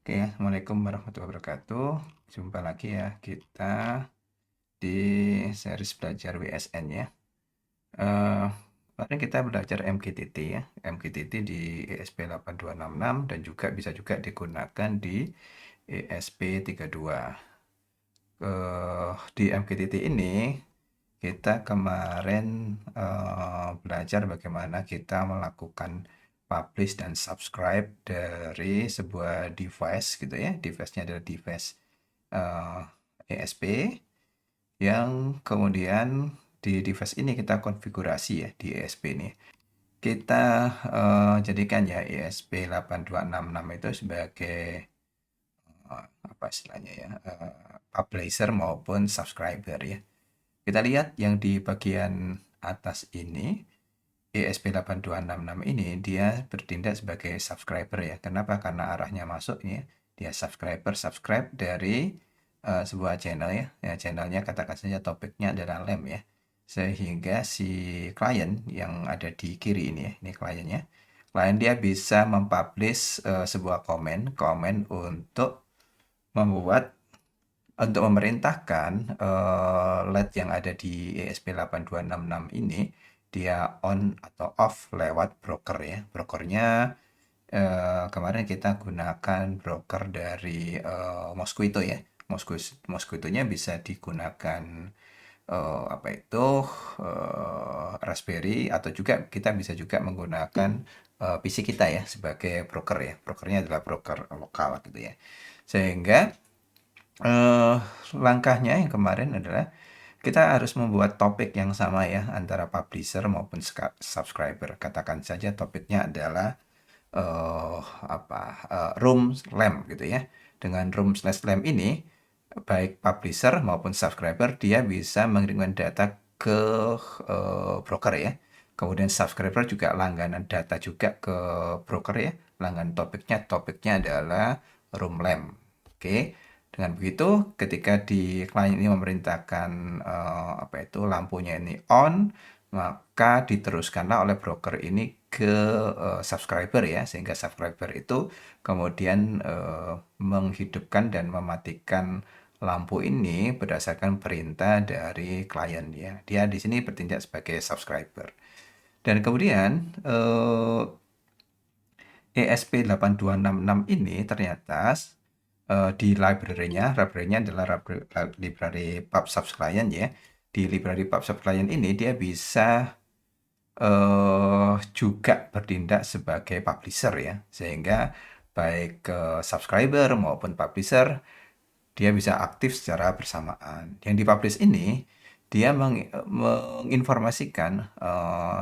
Oke, Assalamualaikum warahmatullahi wabarakatuh. Jumpa lagi ya kita di series belajar WSN ya. Eh, Kemarin kita belajar MQTT ya. MQTT di ESP8266 dan juga bisa juga digunakan di ESP32. Di MQTT ini kita kemarin belajar bagaimana kita melakukan publish dan subscribe dari sebuah device gitu ya. Device-nya adalah device eh, ESP yang kemudian di device ini kita konfigurasi ya di ESP ini. Kita jadikan ya ESP8266 itu sebagai apa istilahnya ya, publisher maupun subscriber ya. Kita lihat yang di bagian atas ini, ESP8266 ini dia bertindak sebagai subscriber ya. Kenapa? Karena arahnya masuk ini ya. Dia subscribe dari sebuah channel ya. Ya, channelnya katakan saja topiknya adalah lem ya. Sehingga si klien yang ada di kiri ini ya, ini kliennya. Klien dia bisa mempublish sebuah komen untuk membuat untuk memerintahkan LED yang ada di ESP8266 ini dia on atau off lewat broker ya. Brokernya kemarin kita gunakan broker dari Mosquito ya. Mosquito-nya bisa digunakan apa itu Raspberry atau juga kita bisa juga menggunakan PC kita ya sebagai broker ya. Brokernya adalah broker lokal gitu ya. Sehingga eh langkahnya yang kemarin adalah kita harus membuat topik yang sama ya antara publisher maupun subscriber. Katakan saja topiknya adalah eh apa room lamp gitu ya. Dengan room/lamp ini baik publisher maupun subscriber dia bisa mengirimkan data ke broker ya. Kemudian subscriber juga langganan data juga ke broker ya. Langganan topiknya adalah room lamp. Oke. Dengan begitu, ketika di klien ini memerintahkan apa itu lampunya ini on, maka diteruskanlah oleh broker ini ke subscriber ya, sehingga subscriber itu kemudian menghidupkan dan mematikan lampu ini berdasarkan perintah dari klien ya. Dia di sini bertindak sebagai subscriber. Dan kemudian ESP8266 ini ternyata di library-nya adalah library PubSub client ya. Di library PubSub client ini dia bisa juga bertindak sebagai publisher ya. Sehingga baik ke subscriber maupun publisher dia bisa aktif secara bersamaan. Yang dipublish ini dia menginformasikan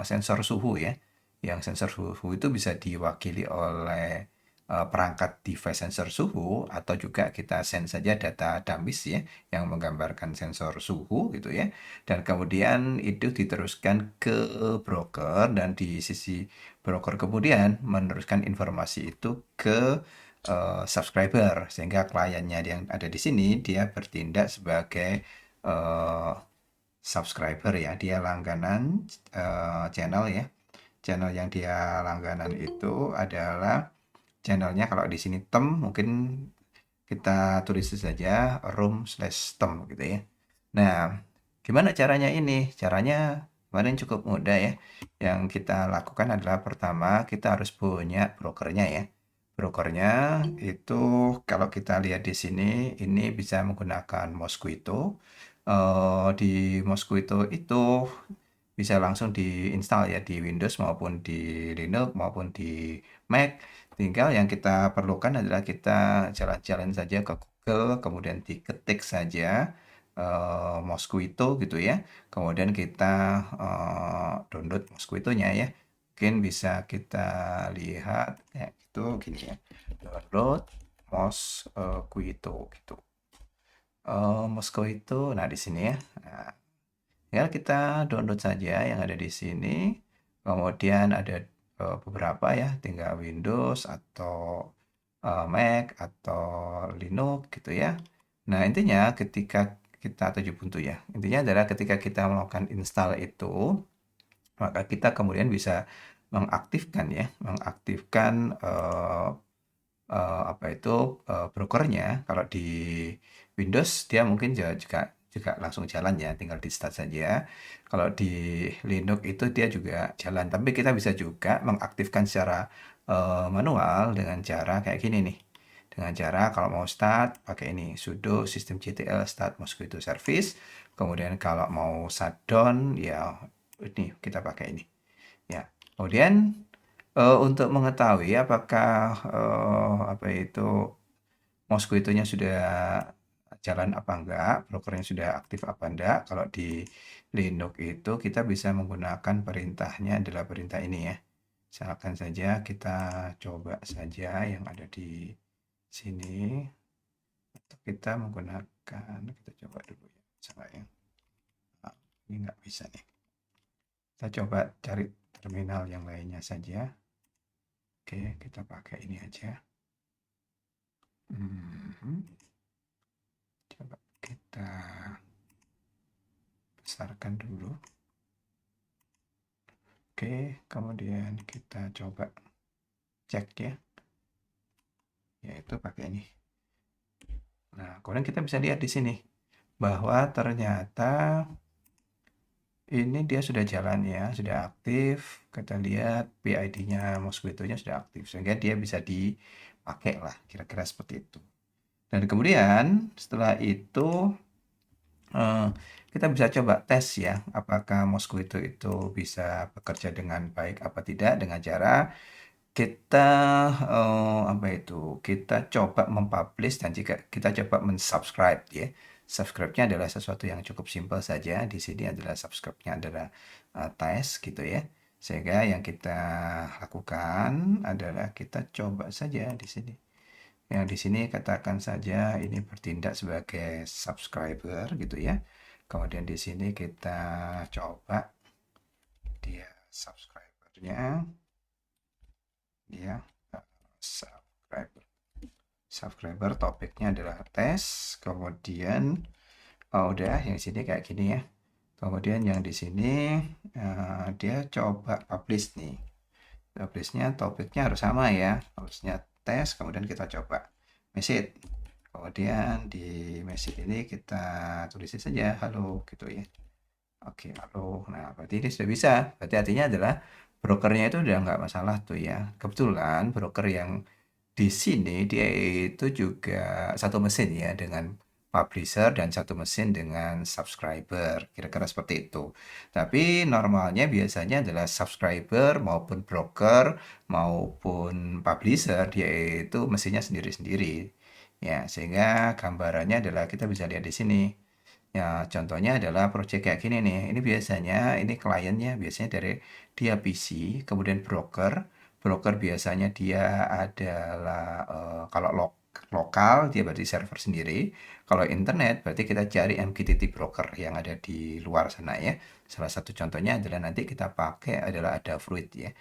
sensor suhu ya. Yang sensor suhu itu bisa diwakili oleh perangkat device sensor suhu atau juga kita send saja data dummies ya yang menggambarkan sensor suhu gitu ya. Dan kemudian itu diteruskan ke broker dan di sisi broker kemudian meneruskan informasi itu ke subscriber sehingga kliennya yang ada di sini dia bertindak sebagai uh, subscriber ya, dia langganan channel ya. Channel yang dia langganan itu adalah channelnya, kalau di sini tem mungkin kita tulis saja room/tem gitu ya. Nah, gimana caranya ini? Caranya kemarin cukup mudah ya. Yang kita lakukan adalah pertama kita harus punya brokernya ya. Brokernya itu kalau kita lihat di sini ini bisa menggunakan Mosquito. Di Mosquito itu bisa langsung diinstal ya di Windows maupun di Linux maupun di Mac. Tinggal yang kita perlukan adalah kita jalan-jalan saja ke Google, kemudian diketik saja Mosquito gitu ya. Kemudian kita download Mosquito-nya ya. Mungkin bisa kita lihat kayak gitu gini ya. Download Mosquito gitu. Mosquito, nah di sini ya. Nah, ya kita download saja yang ada di sini. Kemudian ada beberapa ya, tinggal Windows atau Mac atau Linux gitu ya. Nah, intinya ketika kita atau Ubuntu ya. Intinya adalah ketika kita melakukan install itu, maka kita kemudian bisa mengaktifkan ya, mengaktifkan brokernya. Kalau di Windows dia mungkin juga langsung jalan ya, tinggal di start saja. Kalau di Linux itu dia juga jalan, tapi kita bisa juga mengaktifkan secara manual dengan cara kayak gini nih. Dengan cara kalau mau start pakai ini sudo systemctl start mosquito service. Kemudian kalau mau shutdown ya ini kita pakai ini. Ya. Kemudian untuk mengetahui apakah mosquito-nya sudah jalan apa enggak, brokernya sudah aktif apa enggak. Kalau di Linux itu kita bisa menggunakan perintahnya adalah perintah ini ya. Misalkan saja kita coba saja yang ada di sini. Atau kita menggunakan, kita coba dulu ya. Misalnya ya. Nah, ini nggak bisa nih. Kita coba cari terminal yang lainnya saja. Oke, kita pakai ini aja. Coba kita besarkan dulu. Oke, kemudian kita coba cek ya, yaitu pakai ini. Nah, kemudian kita bisa lihat di sini bahwa ternyata ini dia sudah jalan ya, sudah aktif. Kita lihat PID-nya Mosquito-nya sudah aktif, sehingga dia bisa dipakai lah, kira-kira seperti itu. Dan kemudian setelah itu kita bisa coba tes ya, apakah Mosquito itu bisa bekerja dengan baik apa tidak dengan cara kita kita coba mempublish dan jika kita coba mensubscribe ya. Subscribe-nya adalah sesuatu yang cukup simpel saja. Di sini adalah subscribe-nya adalah tes gitu ya. Sehingga yang kita lakukan adalah kita coba saja di sini. Yang di sini katakan saja ini bertindak sebagai subscriber gitu ya. Kemudian di sini kita coba dia subscribernya ya, subscriber topiknya adalah tes. Kemudian udah yang sini kayak gini ya. Kemudian yang di sini dia coba publish nih. Publishnya topiknya harus sama ya, harusnya tes. Kemudian kita coba message. Kemudian di message ini kita tulisin saja halo gitu ya. Oke, halo. Nah, berarti ini sudah bisa. Berarti artinya adalah brokernya itu udah nggak masalah tuh ya. Kebetulan broker yang di sini dia itu juga satu mesin ya dengan publisher dan satu mesin dengan subscriber. Kira-kira seperti itu. Tapi normalnya biasanya adalah subscriber maupun broker maupun publisher dia itu mesinnya sendiri-sendiri. Ya, sehingga gambarannya adalah kita bisa lihat di sini. Ya, contohnya adalah project kayak gini nih. Ini biasanya, ini kliennya biasanya dari dia PC, kemudian broker. Broker biasanya dia adalah kalau lokal dia berarti server sendiri. Kalau internet berarti kita cari MQTT broker yang ada di luar sana ya. Salah satu contohnya adalah nanti kita pakai adalah ada Fruit ya.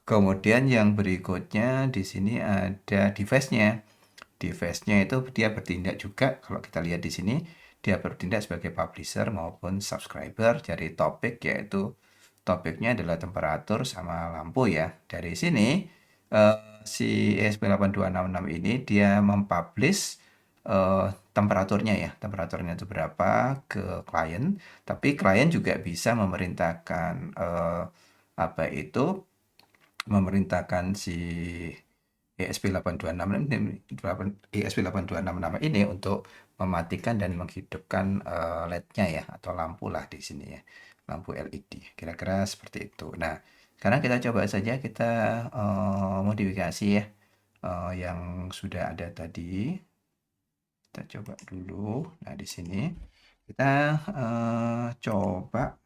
Kemudian yang berikutnya di sini ada device-nya. Device-nya itu dia bertindak juga kalau kita lihat di sini dia bertindak sebagai publisher maupun subscriber dari topik yaitu topiknya adalah temperatur sama lampu ya. Dari sini si ESP8266 ini dia mempublish temperaturnya ya. Temperaturnya itu berapa ke klien, tapi klien juga bisa memerintahkan memerintahkan si ESP8266 ini untuk mematikan dan menghidupkan LED-nya ya atau lampu lah di sini ya, lampu LED kira-kira seperti itu. Nah, sekarang kita coba saja kita modifikasi ya yang sudah ada tadi. Kita coba dulu. Nah, di sini kita coba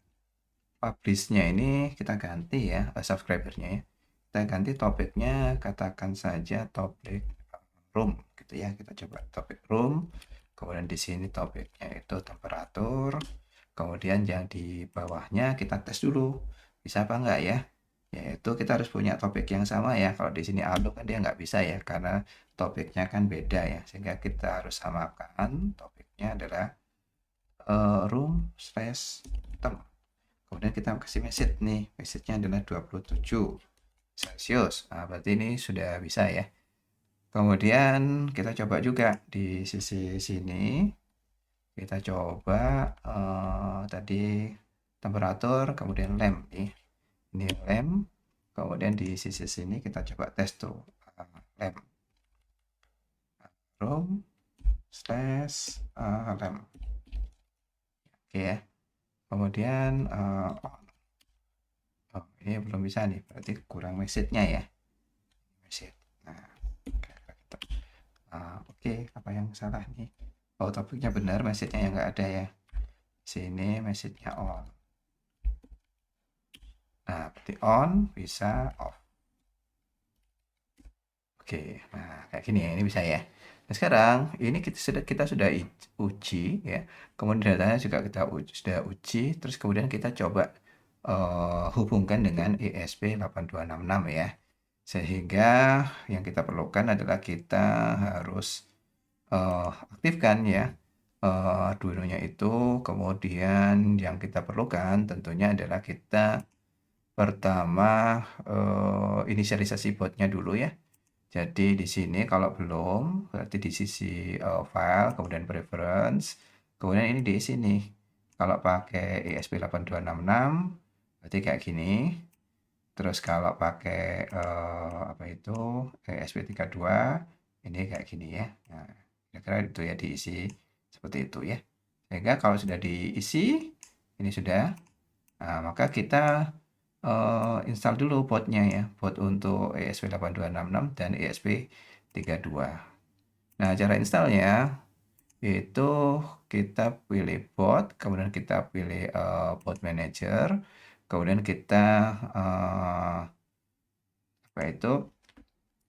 publish-nya ini kita ganti ya subscribernya ya. Kita ganti topiknya, katakan saja topik room gitu ya. Kita coba topik room. Kemudian di sini topiknya itu temperatur. Kemudian yang di bawahnya kita tes dulu. Bisa apa enggak ya? Yaitu kita harus punya topik yang sama ya. Kalau di sini Outlook kan dia nggak bisa ya. Karena topiknya kan beda ya. Sehingga kita harus samakan. Topiknya adalah room slash tem. Kemudian kita kasih message nih. Message-nya adalah 27 Celsius. Nah, berarti ini sudah bisa ya. Kemudian kita coba juga di sisi sini, kita coba tadi temperatur, kemudian lamp nih. Ini lamp, kemudian di sisi sini kita coba tes tuh lamp room slash lamp. Oke ya. Kemudian oh, ini belum bisa nih, berarti kurang message-nya ya. Message. Nah, oke, apa yang salah nih? Oh, topiknya benar, message-nya yang nggak ada ya. Sini message-nya on. Nah, berarti on bisa off. Oke, nah kayak gini ya, ini bisa ya. Nah, sekarang ini kita sudah uji ya. Kemudian datanya juga kita sudah uji, terus kemudian kita coba hubungkan dengan ESP8266 ya. Sehingga yang kita perlukan adalah kita harus aktifkan ya Arduino-nya itu. Kemudian yang kita perlukan tentunya adalah kita pertama inisialisasi bootnya dulu ya. Jadi di sini kalau belum, berarti di sisi file, kemudian preference, kemudian ini di sini. Kalau pakai ESP8266, berarti kayak gini. Terus kalau pakai apa itu ESP32, ini kayak gini ya. Nah, kira-kira itu ya diisi seperti itu ya. Sehingga kalau sudah diisi, ini sudah, nah, maka kita install dulu bootnya ya, boot untuk ESP8266 dan ESP32. Nah, cara installnya itu kita pilih boot, kemudian kita pilih boot manager, kemudian kita apa itu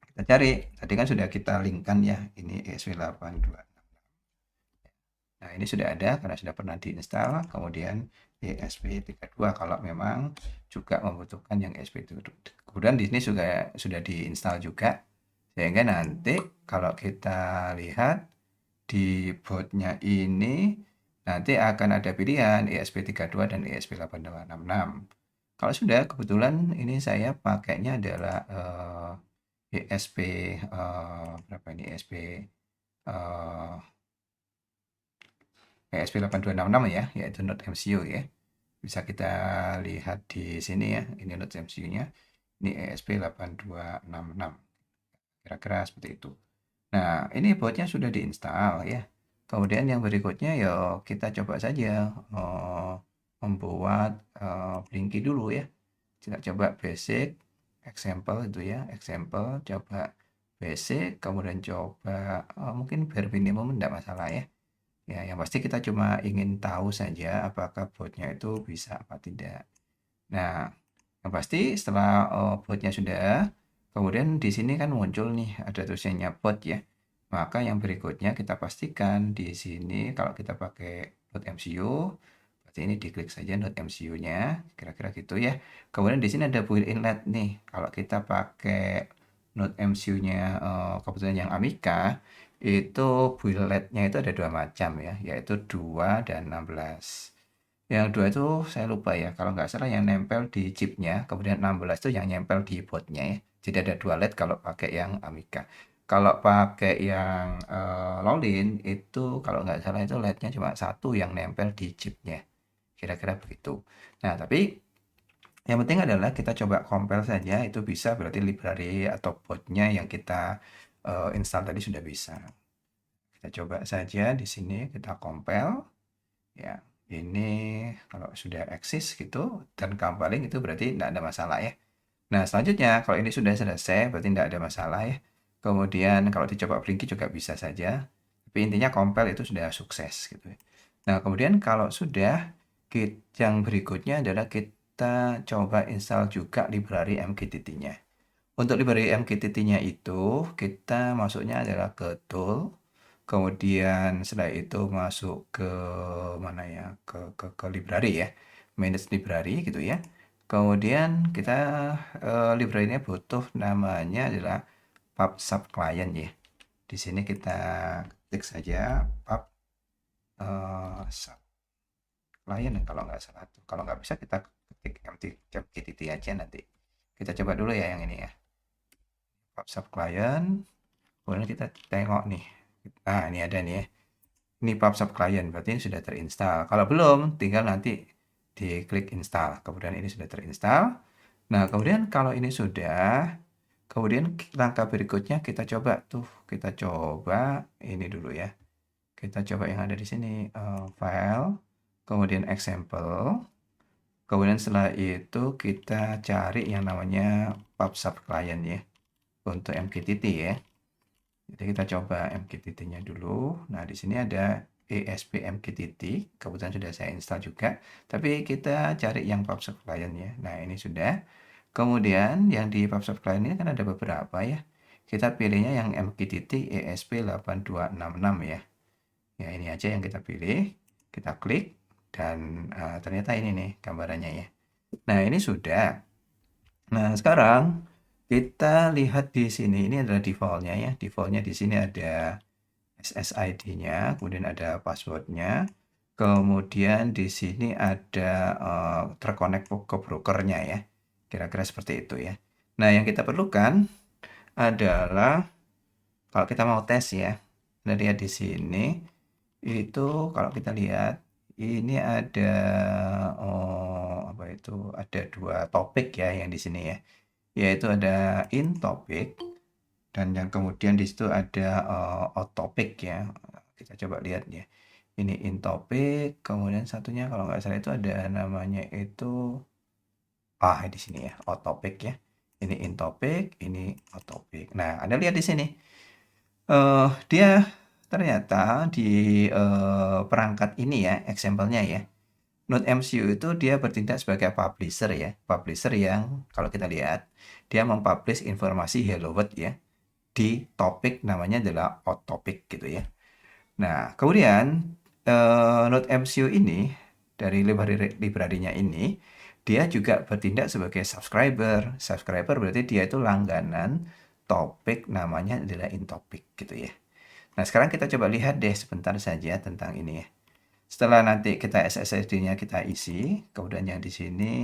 kita cari. Tadi kan sudah kita linkkan ya, ini ESP82. Nah, ini sudah ada karena sudah pernah diinstal. Kemudian ESP32 kalau memang juga membutuhkan yang ESP32. Kemudian di sini sudah diinstal juga. Sehingga nanti kalau kita lihat di bootnya ini nanti akan ada pilihan ESP32 dan ESP8266. Kalau sudah, kebetulan ini saya pakainya adalah ESP berapa ini ESP ESP8266 ya, yaitu Node MCU ya. Bisa kita lihat di sini ya, ini Node MCU-nya. Ini ESP8266. Kira-kira seperti itu. Nah, ini bootnya sudah diinstal ya. Kemudian yang berikutnya ya kita coba saja membuat Blinky dulu ya. Kita coba basic, example itu ya, example, coba basic, kemudian coba mungkin bare minimum tidak masalah ya. Ya, yang pasti kita cuma ingin tahu saja apakah botnya itu bisa apa tidak. Nah, yang pasti setelah botnya sudah, kemudian di sini kan muncul nih ada tulisannya bot ya. Maka yang berikutnya kita pastikan di sini kalau kita pakai Node MCU, berarti ini diklik saja Node MCU-nya, kira-kira gitu ya. Kemudian di sini ada built-in LED nih. Kalau kita pakai Node MCU-nya kebetulan yang Amiga, itu build LED-nya itu ada dua macam ya, yaitu 2 dan 16. Yang 2 itu saya lupa ya, kalau nggak salah yang nempel di chipnya, kemudian 16 itu yang nempel di boardnya ya. Jadi ada 2 LED kalau pakai yang Amiga. Kalau pakai yang Lowlin itu kalau nggak salah itu LED-nya cuma satu yang nempel di chipnya. Kira-kira begitu. Nah, tapi yang penting adalah kita coba compile saja, itu bisa berarti library atau bootnya yang kita install tadi sudah bisa. Kita coba saja di sini kita compile ya. Ini kalau sudah eksis gitu dan compiling itu berarti tidak ada masalah ya. Nah, selanjutnya kalau ini sudah selesai berarti tidak ada masalah ya. Kemudian kalau dicoba Blinky juga bisa saja. Tapi intinya compile itu sudah sukses gitu ya. Nah, kemudian kalau sudah yang berikutnya adalah kita coba install juga library MQTT-nya. Untuk library MQTT-nya itu kita masuknya adalah ke tool, kemudian setelah itu masuk ke mana ya, ke library ya, manage library gitu ya. Kemudian kita library-nya butuh namanya adalah pub sub client ya. Di sini kita ketik saja pub sub client kalau nggak salah tuh. Kalau nggak bisa kita ketik MQTT aja nanti. Kita coba dulu ya yang ini ya. Pub sub client. Kemudian kita tengok nih. Nah, ini ada nih ya. Ini PubSub client, berarti ini sudah terinstall. Kalau belum, tinggal nanti diklik install. Kemudian ini sudah terinstall. Nah, kemudian kalau ini sudah, kemudian langkah berikutnya kita coba tuh, kita coba ini dulu ya. Kita coba yang ada di sini, file, kemudian example. Kemudian setelah itu kita cari yang namanya PubSub client ya, untuk MQTT ya. Jadi kita coba MQTT-nya dulu. Nah, di sini ada ESP MQTT. Kebetulan sudah saya install juga. Tapi kita cari yang PubSub client ya. Nah, ini sudah. Kemudian yang di PubSub client ini kan ada beberapa ya. Kita pilihnya yang MQTT ESP8266 ya. Ya, ini aja yang kita pilih. Kita klik dan ternyata ini nih gambarannya ya. Nah, ini sudah. Nah, sekarang kita lihat di sini, ini adalah default-nya ya. Default-nya di sini ada SSID-nya, kemudian ada password-nya, kemudian di sini ada terkonek ke brokernya ya. Kira-kira seperti itu ya. Nah, yang kita perlukan adalah kalau kita mau tes ya, kita lihat di sini itu kalau kita lihat ini ada apa itu ada dua topik ya yang di sini ya, yaitu ada in topic dan yang kemudian di situ ada out topic ya. Kita coba lihat ya. Ini in topic, kemudian satunya kalau nggak salah itu ada namanya itu di sini ya, out topic ya. Ini in topic, ini out topic. Nah, Anda lihat di sini. Dia ternyata di perangkat ini ya, example-nya ya. NodeMCU itu dia bertindak sebagai publisher ya. Publisher yang kalau kita lihat dia mempublish informasi Hello World ya di topik namanya adalah out topic gitu ya. Nah, kemudian NodeMCU ini dari library-nya ini dia juga bertindak sebagai subscriber. Subscriber berarti dia itu langganan topik namanya adalah in topic gitu ya. Nah, sekarang kita coba lihat deh sebentar saja tentang ini ya. Setelah nanti kita SSID-nya kita isi, kemudian yang di sini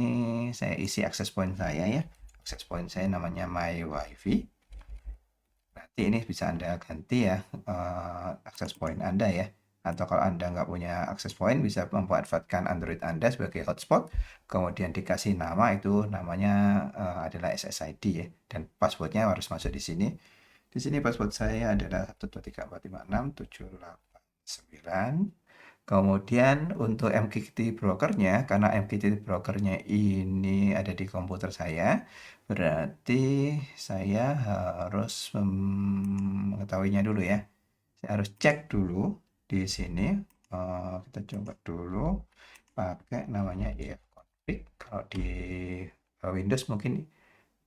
saya isi access point saya ya. Access point saya namanya my wifi. Nanti ini bisa Anda ganti ya access point Anda ya. Atau kalau Anda nggak punya access point, bisa memanfaatkan Android Anda sebagai hotspot. Kemudian dikasih nama, itu namanya adalah SSID ya. Dan passwordnya harus masuk di sini. Di sini password saya adalah 123456789. Kemudian untuk MQTT brokernya, karena MQTT brokernya ini ada di komputer saya, berarti saya harus mengetahuinya dulu ya. Saya harus cek dulu di sini. Kita coba dulu pakai namanya ifconfig. Kalau di Windows mungkin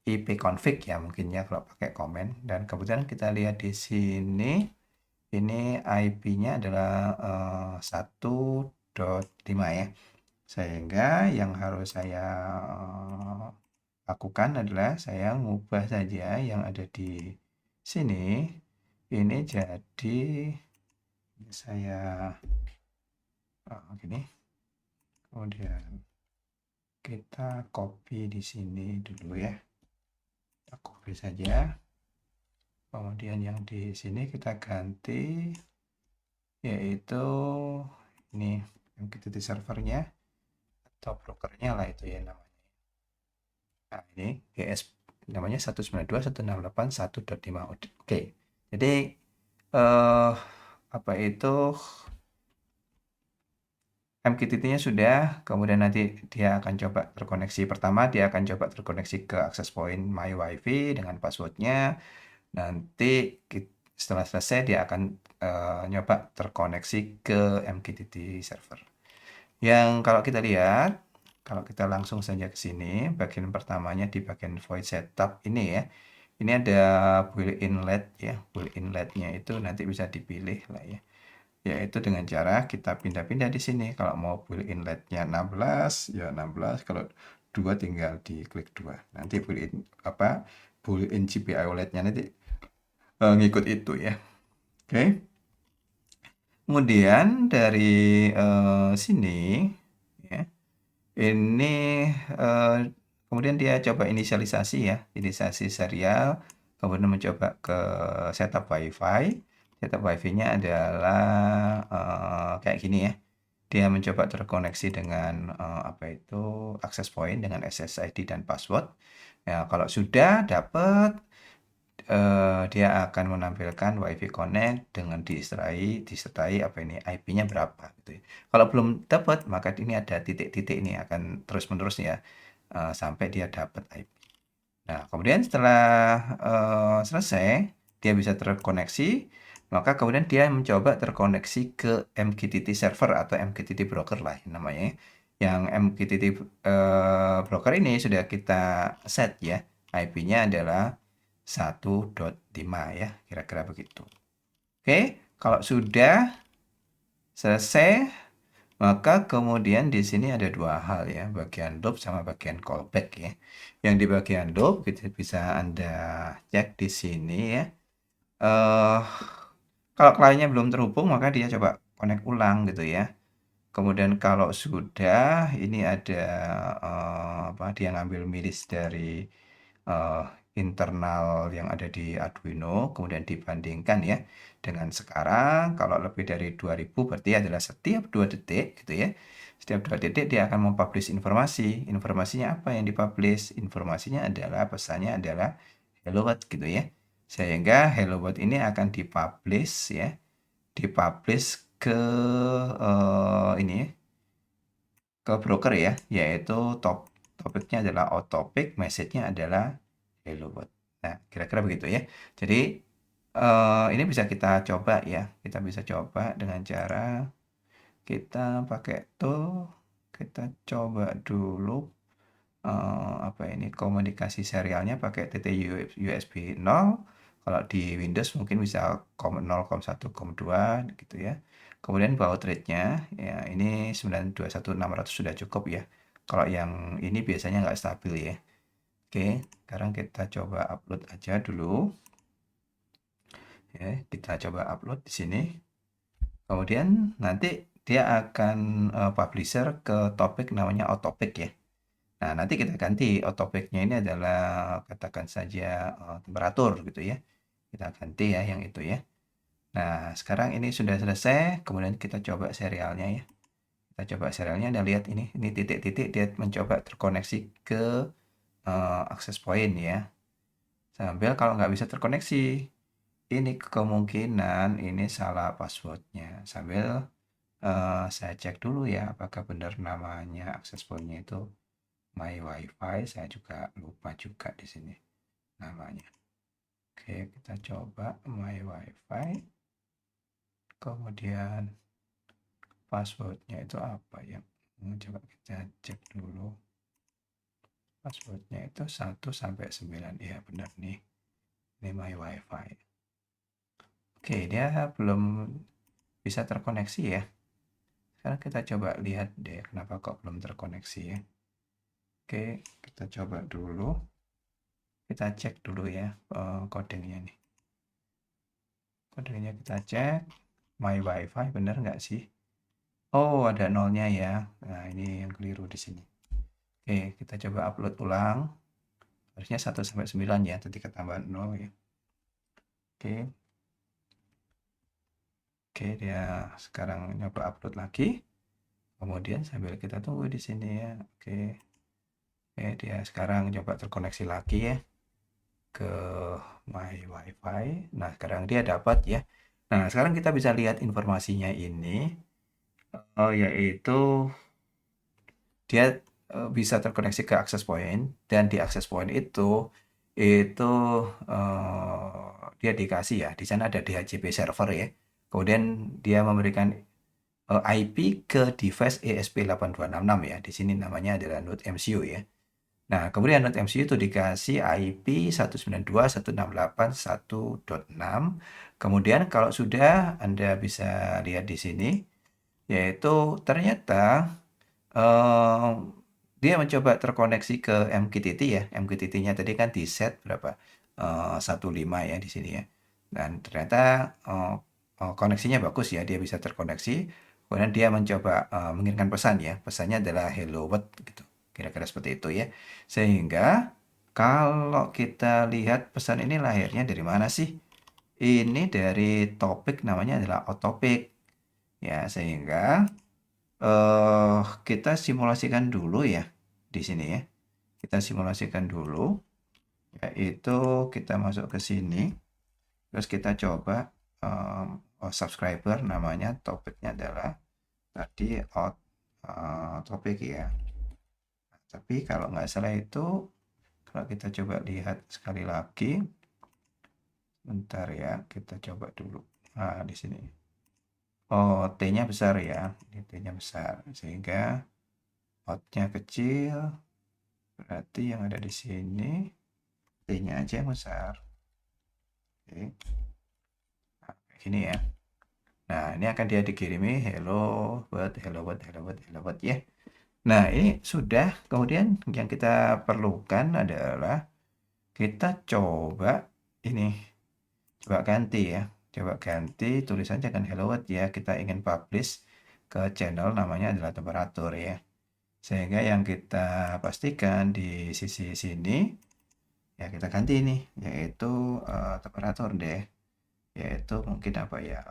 ipconfig ya mungkin ya kalau pakai komen. Dan kemudian kita lihat di sini. Ini IP-nya adalah 1.5 ya. Sehingga yang harus saya lakukan adalah saya ngubah saja yang ada di sini. Ini jadi saya gini. Kemudian kita copy di sini dulu ya. Kita copy saja. Kemudian yang di sini kita ganti yaitu ini MQTT servernya atau brokernya lah itu ya namanya. Nah, ini ES namanya 192.168.1.5. Oke. Jadi apa itu MQTT-nya sudah, kemudian nanti dia akan coba terkoneksi. Pertama dia akan coba terkoneksi ke access point my wifi dengan passwordnya. Nanti setelah selesai dia akan nyoba terkoneksi ke MQTT server. Yang kalau kita lihat, kalau kita langsung saja ke sini, bagian pertamanya di bagian void setup ini ya. Ini ada build inlet ya. Build inletnya itu nanti bisa dipilih lah ya. Yaitu dengan cara kita pindah-pindah di sini. Kalau mau build inletnya 16, ya 16. Kalau 2 tinggal diklik 2. Nanti build in GPIO LED-nya nanti ngikut itu ya. Oke. Kemudian dari sini ya. Ini kemudian dia coba inisialisasi ya, inisialisasi serial. kemudian mencoba ke setup WiFi. Setup WiFi-nya adalah kayak gini ya. Dia mencoba terkoneksi dengan apa itu access point dengan SSID dan password. Ya, kalau sudah dapat, dia akan menampilkan WiFi connect dengan disertai apa ini IP-nya berapa gitu ya. Kalau belum dapat, maka ini ada titik-titik ini akan terus-menerus ya sampai dia dapat IP. Nah, kemudian setelah selesai, dia bisa terkoneksi, maka kemudian dia mencoba terkoneksi ke MQTT server atau MQTT broker lah namanya. Yang MQTT broker ini sudah kita set ya, IP-nya adalah 1.5 ya, kira-kira begitu. Oke, kalau sudah selesai, maka kemudian di sini ada dua hal ya, bagian loop sama bagian callback ya. Yang di bagian loop bisa Anda cek di sini ya. Eh, kalau kliennya belum terhubung, maka dia coba connect ulang gitu ya. Kemudian kalau sudah, ini ada apa? Dia ngambil milis dari eh, internal yang ada di Arduino, kemudian dibandingkan ya dengan sekarang. Kalau lebih dari 2000 berarti adalah setiap 2 detik gitu ya. Setiap 2 detik dia akan mempublish informasi. Informasinya apa yang dipublish? Informasinya adalah pesannya adalah hello world gitu ya. Sehingga hello world ini akan dipublish ya, dipublish ke ini ya, ke broker ya, yaitu topiknya adalah topic, message-nya adalah hello world. Nah, kira-kira begitu ya. Jadi ini bisa kita coba ya. Kita bisa coba dengan cara kita pakai tool, kita coba dulu apa ini komunikasi serialnya pakai titik USB 0. Kalau di Windows mungkin bisa 0, 1, 2 gitu ya. Kemudian baud rate-nya ya ini 921600 sudah cukup ya. Kalau yang ini biasanya nggak stabil ya. Oke, sekarang kita coba upload aja dulu. Ya, kita coba upload di sini. Kemudian nanti dia akan publisher ke topik namanya autopic ya. Nah, nanti kita ganti autopic-nya ini adalah katakan saja temperatur gitu ya. Kita ganti ya yang itu ya. Nah, sekarang ini sudah selesai, kemudian kita coba serialnya ya. Kita coba serialnya, Anda lihat ini titik-titik dia mencoba terkoneksi ke access point ya. Sambil kalau nggak bisa terkoneksi, ini kemungkinan ini salah passwordnya. Sambil saya cek dulu ya, apakah benar namanya access point-nya itu My WiFi. Saya juga lupa juga di sini namanya. Oke, kita coba My WiFi. Kemudian passwordnya itu apa ya? Coba kita cek dulu. Passwordnya itu 1 sampai 9. Iya, benar nih. Ini My WiFi. Oke, dia belum bisa terkoneksi ya. Sekarang kita coba lihat deh kenapa kok belum terkoneksi ya. Oke, kita coba dulu. Kita cek dulu ya codingnya nih. Codingnya kita cek. My WiFi benar nggak sih? Oh, ada nolnya ya. Nah, ini yang keliru di sini. Oke, kita coba upload ulang. Harusnya 1 sampai 9 ya, tadi ketambahan 0 ya. Oke. Oke, dia sekarang nyoba upload lagi. Kemudian sambil kita tunggu di sini ya. Oke. Oke, dia sekarang coba terkoneksi lagi ya ke My WiFi. Nah, sekarang dia dapat ya. Nah, sekarang kita bisa lihat informasinya ini. Yaitu dia bisa terkoneksi ke access point, dan di access point itu dia dikasih ya, di sana ada DHCP server ya. Kemudian dia memberikan IP ke device ESP8266 ya. Di sini namanya adalah node MCU ya. Nah, kemudian node MCU itu dikasih IP 192.168.1.6. Kemudian kalau sudah, Anda bisa lihat di sini, yaitu ternyata eh, dia mencoba terkoneksi ke MQTT ya. MQTT-nya tadi kan di set berapa? 15 ya di sini ya. Dan ternyata koneksinya bagus ya, dia bisa terkoneksi. Kemudian dia mencoba mengirimkan pesan ya. Pesannya adalah hello world gitu. Kira-kira seperti itu ya. Sehingga Kalau kita lihat pesan ini lahirnya dari mana sih? Ini dari topik namanya adalah Autopic. Ya, sehingga kita simulasikan dulu ya di sini ya. Kita simulasikan dulu, yaitu kita masuk ke sini, terus kita coba subscriber namanya, topiknya adalah tadi topik ya. Tapi kalau nggak salah itu, kalau kita coba lihat sekali lagi, bentar ya, kita coba dulu. Nah, di sini. Oh, T-nya besar ya. T-nya besar. Sehingga out-nya kecil. Berarti yang ada di sini, T-nya aja yang besar. Oke. Nah, kayak gini ya. Nah, ini akan dia dikirimi hello world, hello world, hello world, hello world ya. Nah, ini sudah. Kemudian yang kita perlukan adalah kita coba ini. Coba ganti ya. Coba ganti tulisannya kan hello world ya. Kita ingin publish ke channel namanya adalah temperatur ya. Sehingga yang kita pastikan di sisi sini ya kita ganti nih, yaitu temperatur deh. Yaitu mungkin apa ya?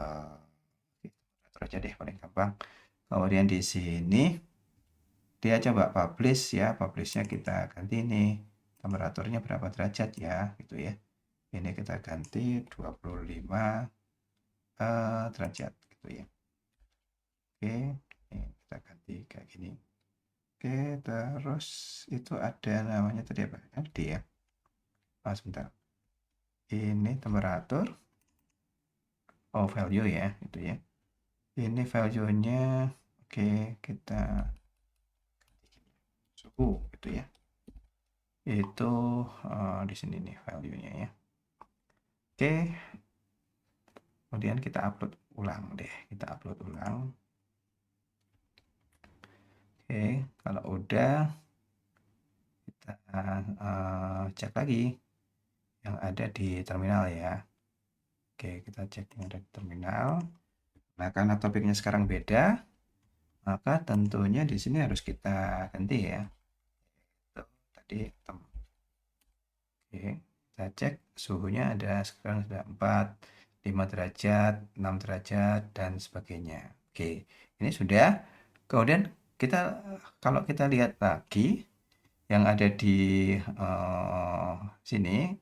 Temperatur aja deh paling gampang. Kemudian di sini dia coba publish ya. Publishnya kita ganti nih. Temperaturnya berapa derajat ya, gitu ya. Ini kita ganti 25 derajat gitu ya. Oke, ini kita ganti kayak gini. Oke, terus itu ada namanya tadi apa? LD ya. Sebentar. Ini temperatur. Oh, value ya, itu ya. Ini value-nya. Oke, kita suhu gitu ya. Itu di sini nih value-nya ya. Oke. Kemudian kita upload ulang deh. Kita upload ulang. Oke, kalau udah kita cek lagi yang ada di terminal ya. Oke, kita cek yang ada di terminal. Nah, karena topiknya sekarang beda, maka tentunya di sini harus kita ganti ya. Tadi oke, kita cek suhunya ada sekarang sudah 4, 5 derajat, 6 derajat dan sebagainya. Oke, ini sudah. Kemudian kita kalau kita lihat lagi yang ada di sini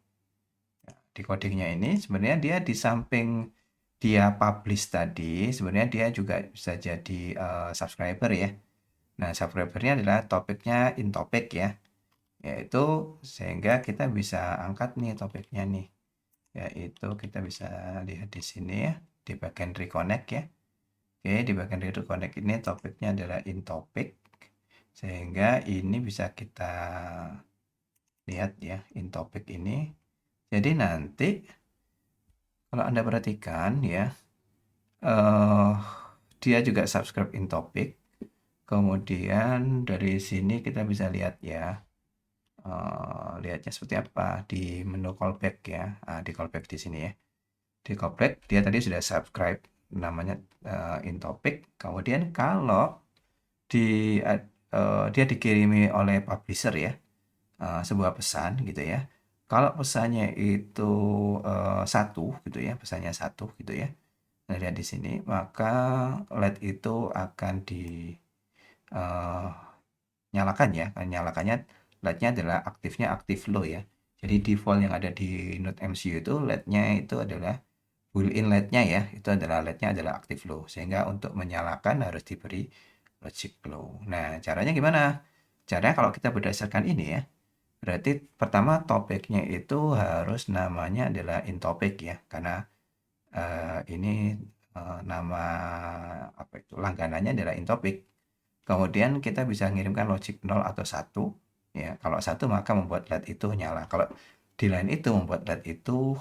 di codingnya ini sebenarnya dia di samping dia publish tadi sebenarnya dia juga bisa jadi subscriber ya. Nah, subscribernya adalah topiknya in topic ya, yaitu sehingga kita bisa angkat nih topiknya nih, yaitu kita bisa lihat di sini ya di bagian reconnect ya. Oke, di bagian reconnect ini topiknya adalah in topic, sehingga ini bisa kita lihat ya in topic ini. Jadi nanti kalau Anda perhatikan ya, dia juga subscribe in topic. Kemudian dari sini kita bisa lihat ya, lihatnya seperti apa di menu callback ya. Di callback di sini ya. Di callback dia tadi sudah subscribe namanya in topic. Kemudian kalau dia dikirimi oleh publisher ya, sebuah pesan gitu ya. Kalau pesannya itu satu gitu ya, pesannya satu gitu ya. Nah, lihat di sini, maka LED itu akan dinyalakan ya. Nyalakannya LED-nya adalah aktifnya aktif low ya. Jadi default yang ada di Node MCU itu LED-nya itu adalah built-in LED-nya ya. Itu adalah LED-nya adalah aktif low. Sehingga untuk menyalakan harus diberi logic low. Nah, caranya gimana? Caranya kalau kita berdasarkan ini ya. Berarti pertama topiknya itu harus namanya adalah in topic ya. Karena ini nama apa itu langganannya adalah in topic. Kemudian kita bisa mengirimkan logic 0 atau 1 ya. Kalau 1 maka membuat LED itu nyala. Kalau di line itu membuat LED itu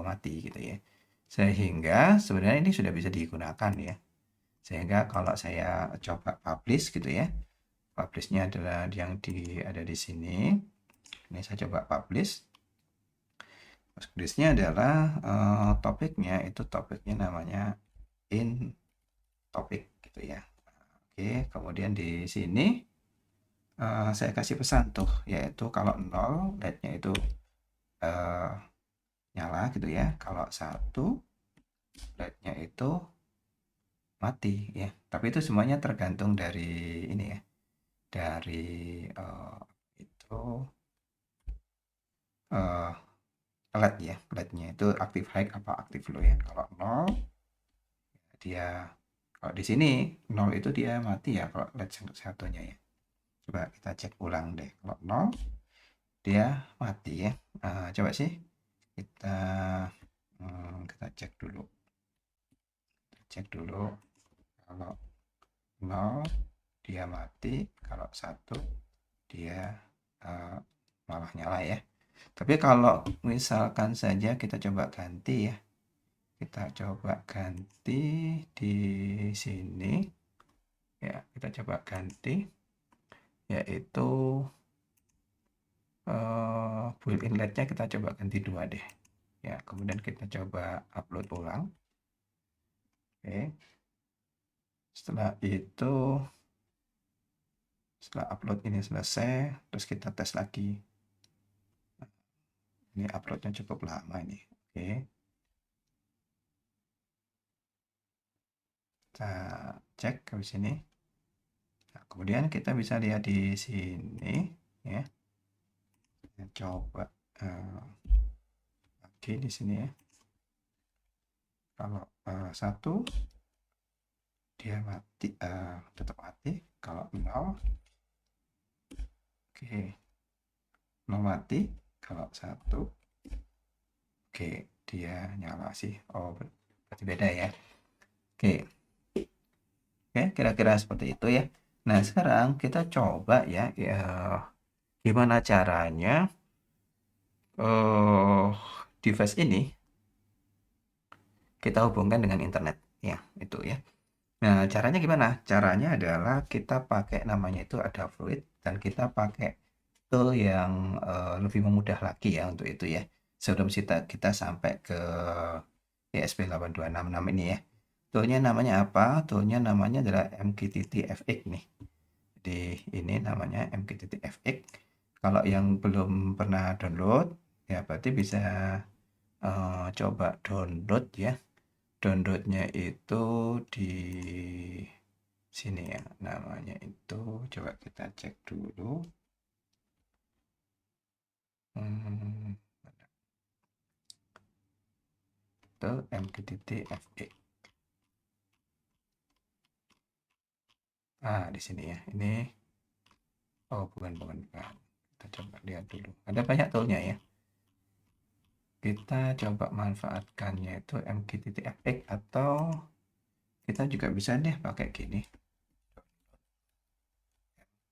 mati gitu ya. Sehingga sebenarnya ini sudah bisa digunakan ya. Sehingga kalau saya coba publish gitu ya. Publishnya adalah yang ada di sini. Ini saya coba publish. Publishnya adalah topiknya itu topiknya namanya in topic gitu ya. Oke, kemudian di sini saya kasih pesan tuh, yaitu kalau 0 LED-nya itu eh, nyala gitu ya. Kalau 1 LED-nya itu mati ya. Tapi itu semuanya tergantung dari ini ya, dari itu eh, LED ya. LED-nya itu aktif high apa aktif low ya. Kalau 0 dia, kalau di sini 0 itu dia mati ya kalau LED satunya ya. Coba kita cek ulang deh. Kalau 0 dia mati ya. Coba sih kita kita cek dulu. Cek dulu kalau 0 dia mati, kalau 1 dia eh, malah nyala ya. Tapi kalau misalkan saja kita coba ganti ya. Kita coba ganti di sini ya, kita coba ganti yaitu build inletnya kita coba ganti 2 deh. Ya, kemudian kita coba upload ulang. Oke. Setelah itu, setelah upload ini selesai, terus kita tes lagi. Ini uploadnya cukup lama ini. Oke. Kita cek ke sini. Nah, kemudian kita bisa lihat di sini ya. Kita coba lagi di sini ya. Kalau 1 dia mati, tetap mati. Kalau 0, oke, 0 mati. Kalau 1, oke, dia nyala sih. Oh, berarti beda ya. Oke. Oke, kira-kira seperti itu ya. Nah, sekarang kita coba ya, gimana caranya eh device ini kita hubungkan dengan internet ya, itu ya. Nah, caranya gimana? Caranya adalah kita pakai namanya itu Adafruit dan kita pakai tool yang lebih memudah lagi ya untuk itu ya. Sebelum kita sampai ke ESP8266 ini ya. Toolnya namanya apa? Toolnya namanya adalah MQTT-FX nih. Jadi ini namanya MQTT-FX. Kalau yang belum pernah download, ya berarti bisa coba download ya. Downloadnya itu di sini ya, namanya itu coba kita cek dulu. Hmm, itu MQTT-FX. Di sini ya. Ini oh bukan. Kita coba lihat dulu. Ada banyak toolnya ya. Kita coba manfaatkannya itu MQTT-FX atau kita juga bisa deh pakai gini.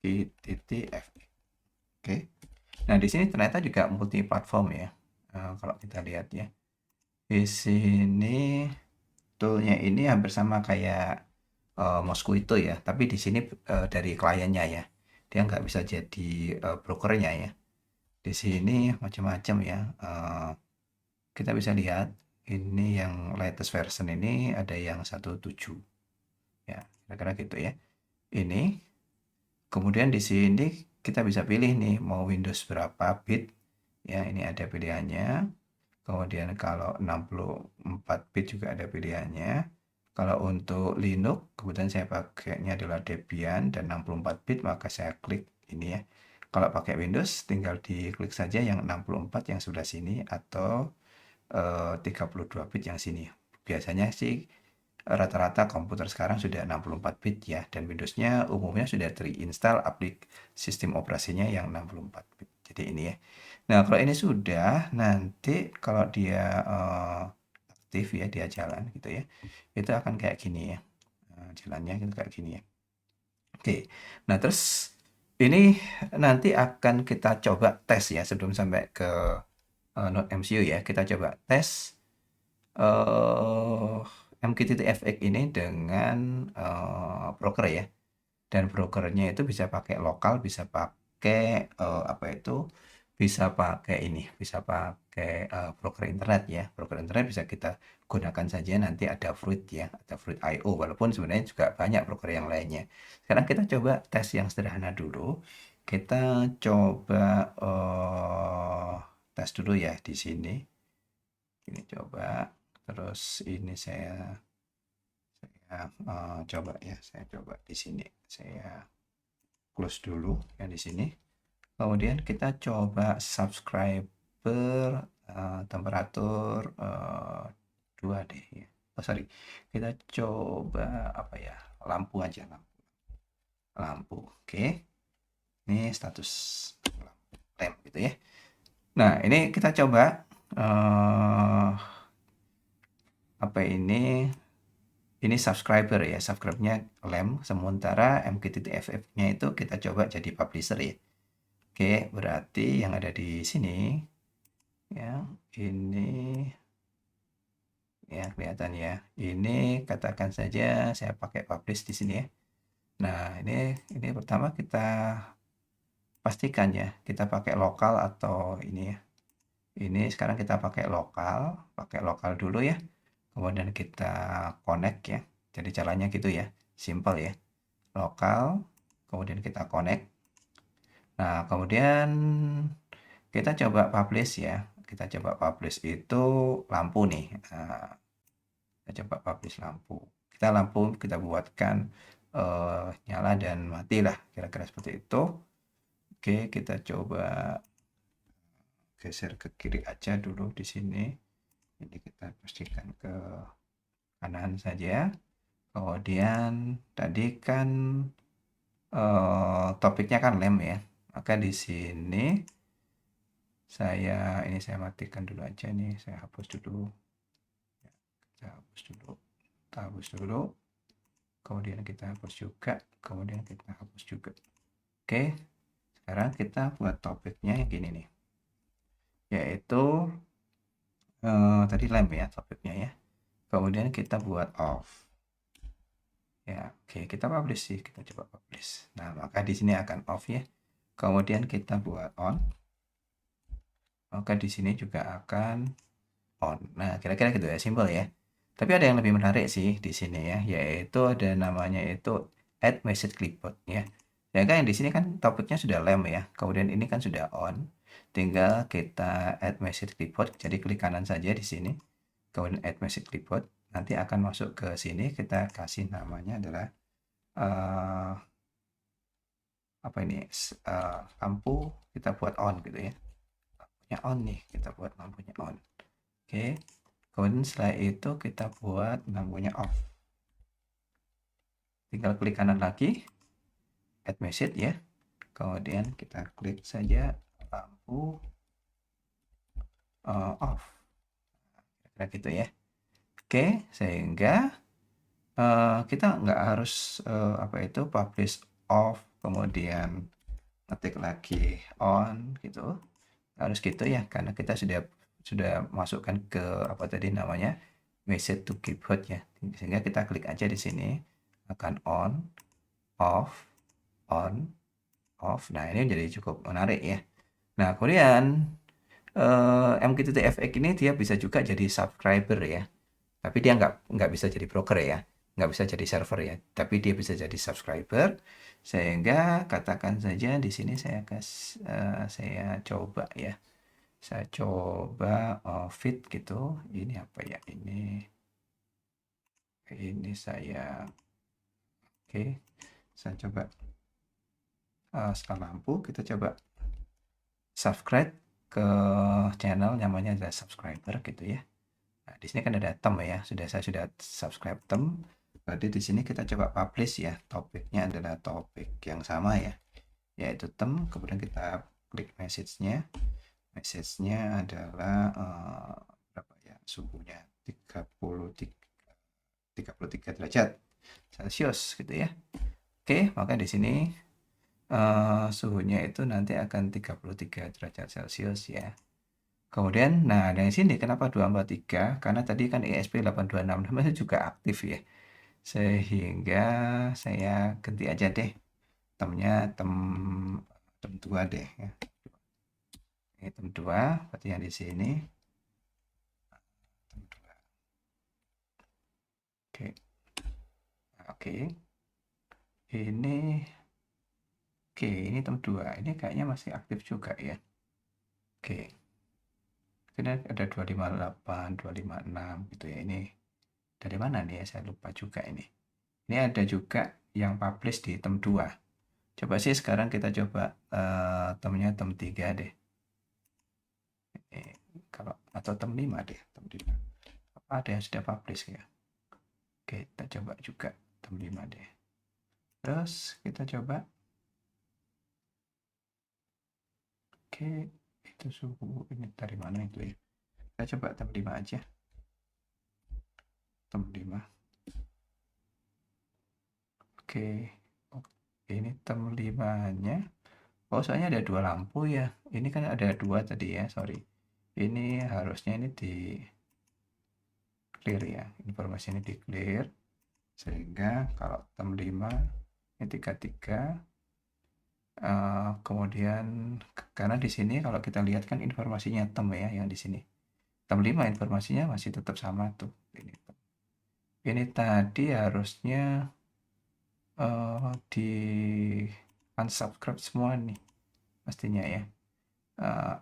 MQTT-FX. Oke. Nah, di sini ternyata juga multi platform ya. Kalau kita lihat ya. Di sini toolnya ini hampir sama kayak Mosquito ya, tapi di sini dari kliennya ya. Dia nggak bisa jadi brokernya ya. Di sini macam-macam ya. Kita bisa lihat ini yang latest version ini ada yang 17 ya, kira-kira gitu ya. Ini kemudian di sini kita bisa pilih nih mau Windows berapa bit ya, ini ada pilihannya. Kemudian kalau 64 bit juga ada pilihannya. Kalau untuk Linux, kebetulan saya pakainya adalah Debian dan 64 bit, maka saya klik ini ya. Kalau pakai Windows, tinggal diklik saja yang 64 yang sebelah sini atau 32 bit yang sini. Biasanya sih rata-rata komputer sekarang sudah 64 bit ya, dan Windows-nya umumnya sudah terinstall sistem operasinya yang 64 bit. Jadi ini ya. Nah, kalau ini sudah, nanti kalau dia aktif ya, dia jalan gitu ya, itu akan kayak gini ya. Jalannya gitu kayak gini ya. Oke. Nah, terus ini nanti akan kita coba tes ya sebelum sampai ke Node MCU ya. Kita coba tes eh MQTT-FX ini dengan broker ya. Dan brokernya itu bisa pakai lokal, bisa pakai apa itu, bisa pakai ini, bisa pakai broker internet ya. Broker internet bisa kita gunakan saja, nanti ada Fruit ya, ada Fruit IO, walaupun sebenarnya juga banyak broker yang lainnya. Sekarang kita coba tes yang sederhana dulu, kita coba tes dulu ya di sini. Ini coba, terus ini saya coba ya, saya coba di sini. Saya close dulu yang di sini. Kemudian kita coba subscriber temperatur 2 deh ya. Oh sorry, kita coba apa ya? Lampu aja lampu. Lampu. Oke. Ini status lamp gitu ya. Nah, ini kita coba apa ini subscriber ya, subscribe-nya lem, sementara MQTT-FF-nya itu kita coba jadi publisher ya. Oke, berarti yang ada di sini ya, ini ya kelihatan ya. Ini katakan saja saya pakai publish di sini ya. Nah, ini pertama kita pastikan ya, kita pakai lokal atau ini ya. Ini sekarang kita pakai lokal dulu ya. Kemudian kita connect ya. Jadi caranya gitu ya, simple ya. Lokal, kemudian kita connect. Nah, kemudian kita coba publish ya. Kita coba publish itu lampu nih. Nah, kita coba publish lampu. Lampu kita buatkan nyala dan mati lah, kira-kira seperti itu. Oke, kita coba geser ke kiri aja dulu di sini. Jadi kita pastikan ke kanan saja. Kemudian tadi kan topiknya kan lem ya. Maka di sini saya matikan dulu aja nih. Saya hapus dulu. Ya, kita hapus dulu. Kita hapus dulu. Kemudian kita hapus juga. Kemudian kita hapus juga. Oke. Sekarang kita buat topiknya yang gini nih. Yaitu tadi lem ya topiknya ya. Kemudian kita buat off. Ya, oke, kita publish sih, kita coba publish. Nah, maka di sini akan off ya. Kemudian kita buat on. Maka di sini juga akan on. Nah, kira-kira gitu ya, simple ya. Tapi ada yang lebih menarik sih di sini ya, yaitu ada namanya itu add message clipboard ya. Ya kan yang di sini kan topiknya sudah lem ya. Kemudian ini kan sudah on. Tinggal kita add message clipboard. Jadi klik kanan saja di sini. Kemudian add message clipboard. Nanti akan masuk ke sini. Kita kasih namanya adalah uh, apa ini lampu kita buat on gitu ya. Lampunya on nih, kita buat lampunya on. Oke. Kemudian setelah itu kita buat lampunya off. Tinggal klik kanan lagi, add message ya. Kemudian kita klik saja lampu off. Kira gitu ya. Oke, sehingga kita nggak harus apa itu publish off kemudian ngetik lagi on gitu. Harus gitu ya, karena kita sudah masukkan ke apa tadi namanya message to keyboard ya. Sehingga kita klik aja di sini akan off, on, off. Nah, ini jadi cukup menarik ya. Nah, kemudian MQTT FX ini dia bisa juga jadi subscriber ya. Tapi dia nggak bisa jadi broker ya. Nggak bisa jadi server ya. Tapi dia bisa jadi subscriber. Sehingga katakan saja di sini saya coba ya. Saya coba fit gitu. Ini apa ya? Ini saya oke. Saya coba skala lampu. Kita coba subscribe ke channel namanya adalah subscriber gitu ya. Nah, di sini kan ada tem ya. Saya sudah subscribe tem. Berarti di sini kita coba publish ya. Topiknya adalah topik yang sama ya. Yaitu tem. Kemudian kita klik message-nya. Message-nya adalah berapa ya? Suhunya 33 derajat Celcius gitu ya. Oke, maka di sini suhunya itu nanti akan 33 derajat Celcius ya. Kemudian, nah dari sini kenapa 243? Karena tadi kan ESP8266 itu juga aktif ya. Sehingga saya ganti aja deh. Temnya tem 2 deh ya. Ini tem 2, berarti yang di sini tem 2. Oke. Oke. Ini Oke, ini tem 2. Ini kayaknya masih aktif juga ya. Oke. Ini ada 258, 256 gitu ya. Ini dari mana nih ya? Saya lupa juga ini. Ini ada juga yang publish di tem 2. Coba sih sekarang kita coba temnya tem 3 deh. Kalau atau tem 5 deh, tem 5. Apa ada yang sudah publish ya? Oke, kita coba juga tem 5 deh. Terus kita coba. Oke, itu suhu ini dari mana itu ya? Kita coba tem 5 aja. Tem 5. Oke. Oke, ini tem 5-nya. Oh, soalnya ada 2 lampu ya. Ini kan ada 2 tadi ya, sorry. Ini harusnya ini di clear ya. Informasi ini di clear. Sehingga kalau tem 5 ini 33. Kemudian karena di sini kalau kita lihat kan informasinya tem ya yang di sini. Tem 5 informasinya masih tetap sama tuh. Ini tadi harusnya di unsubscribe semua nih pastinya ya.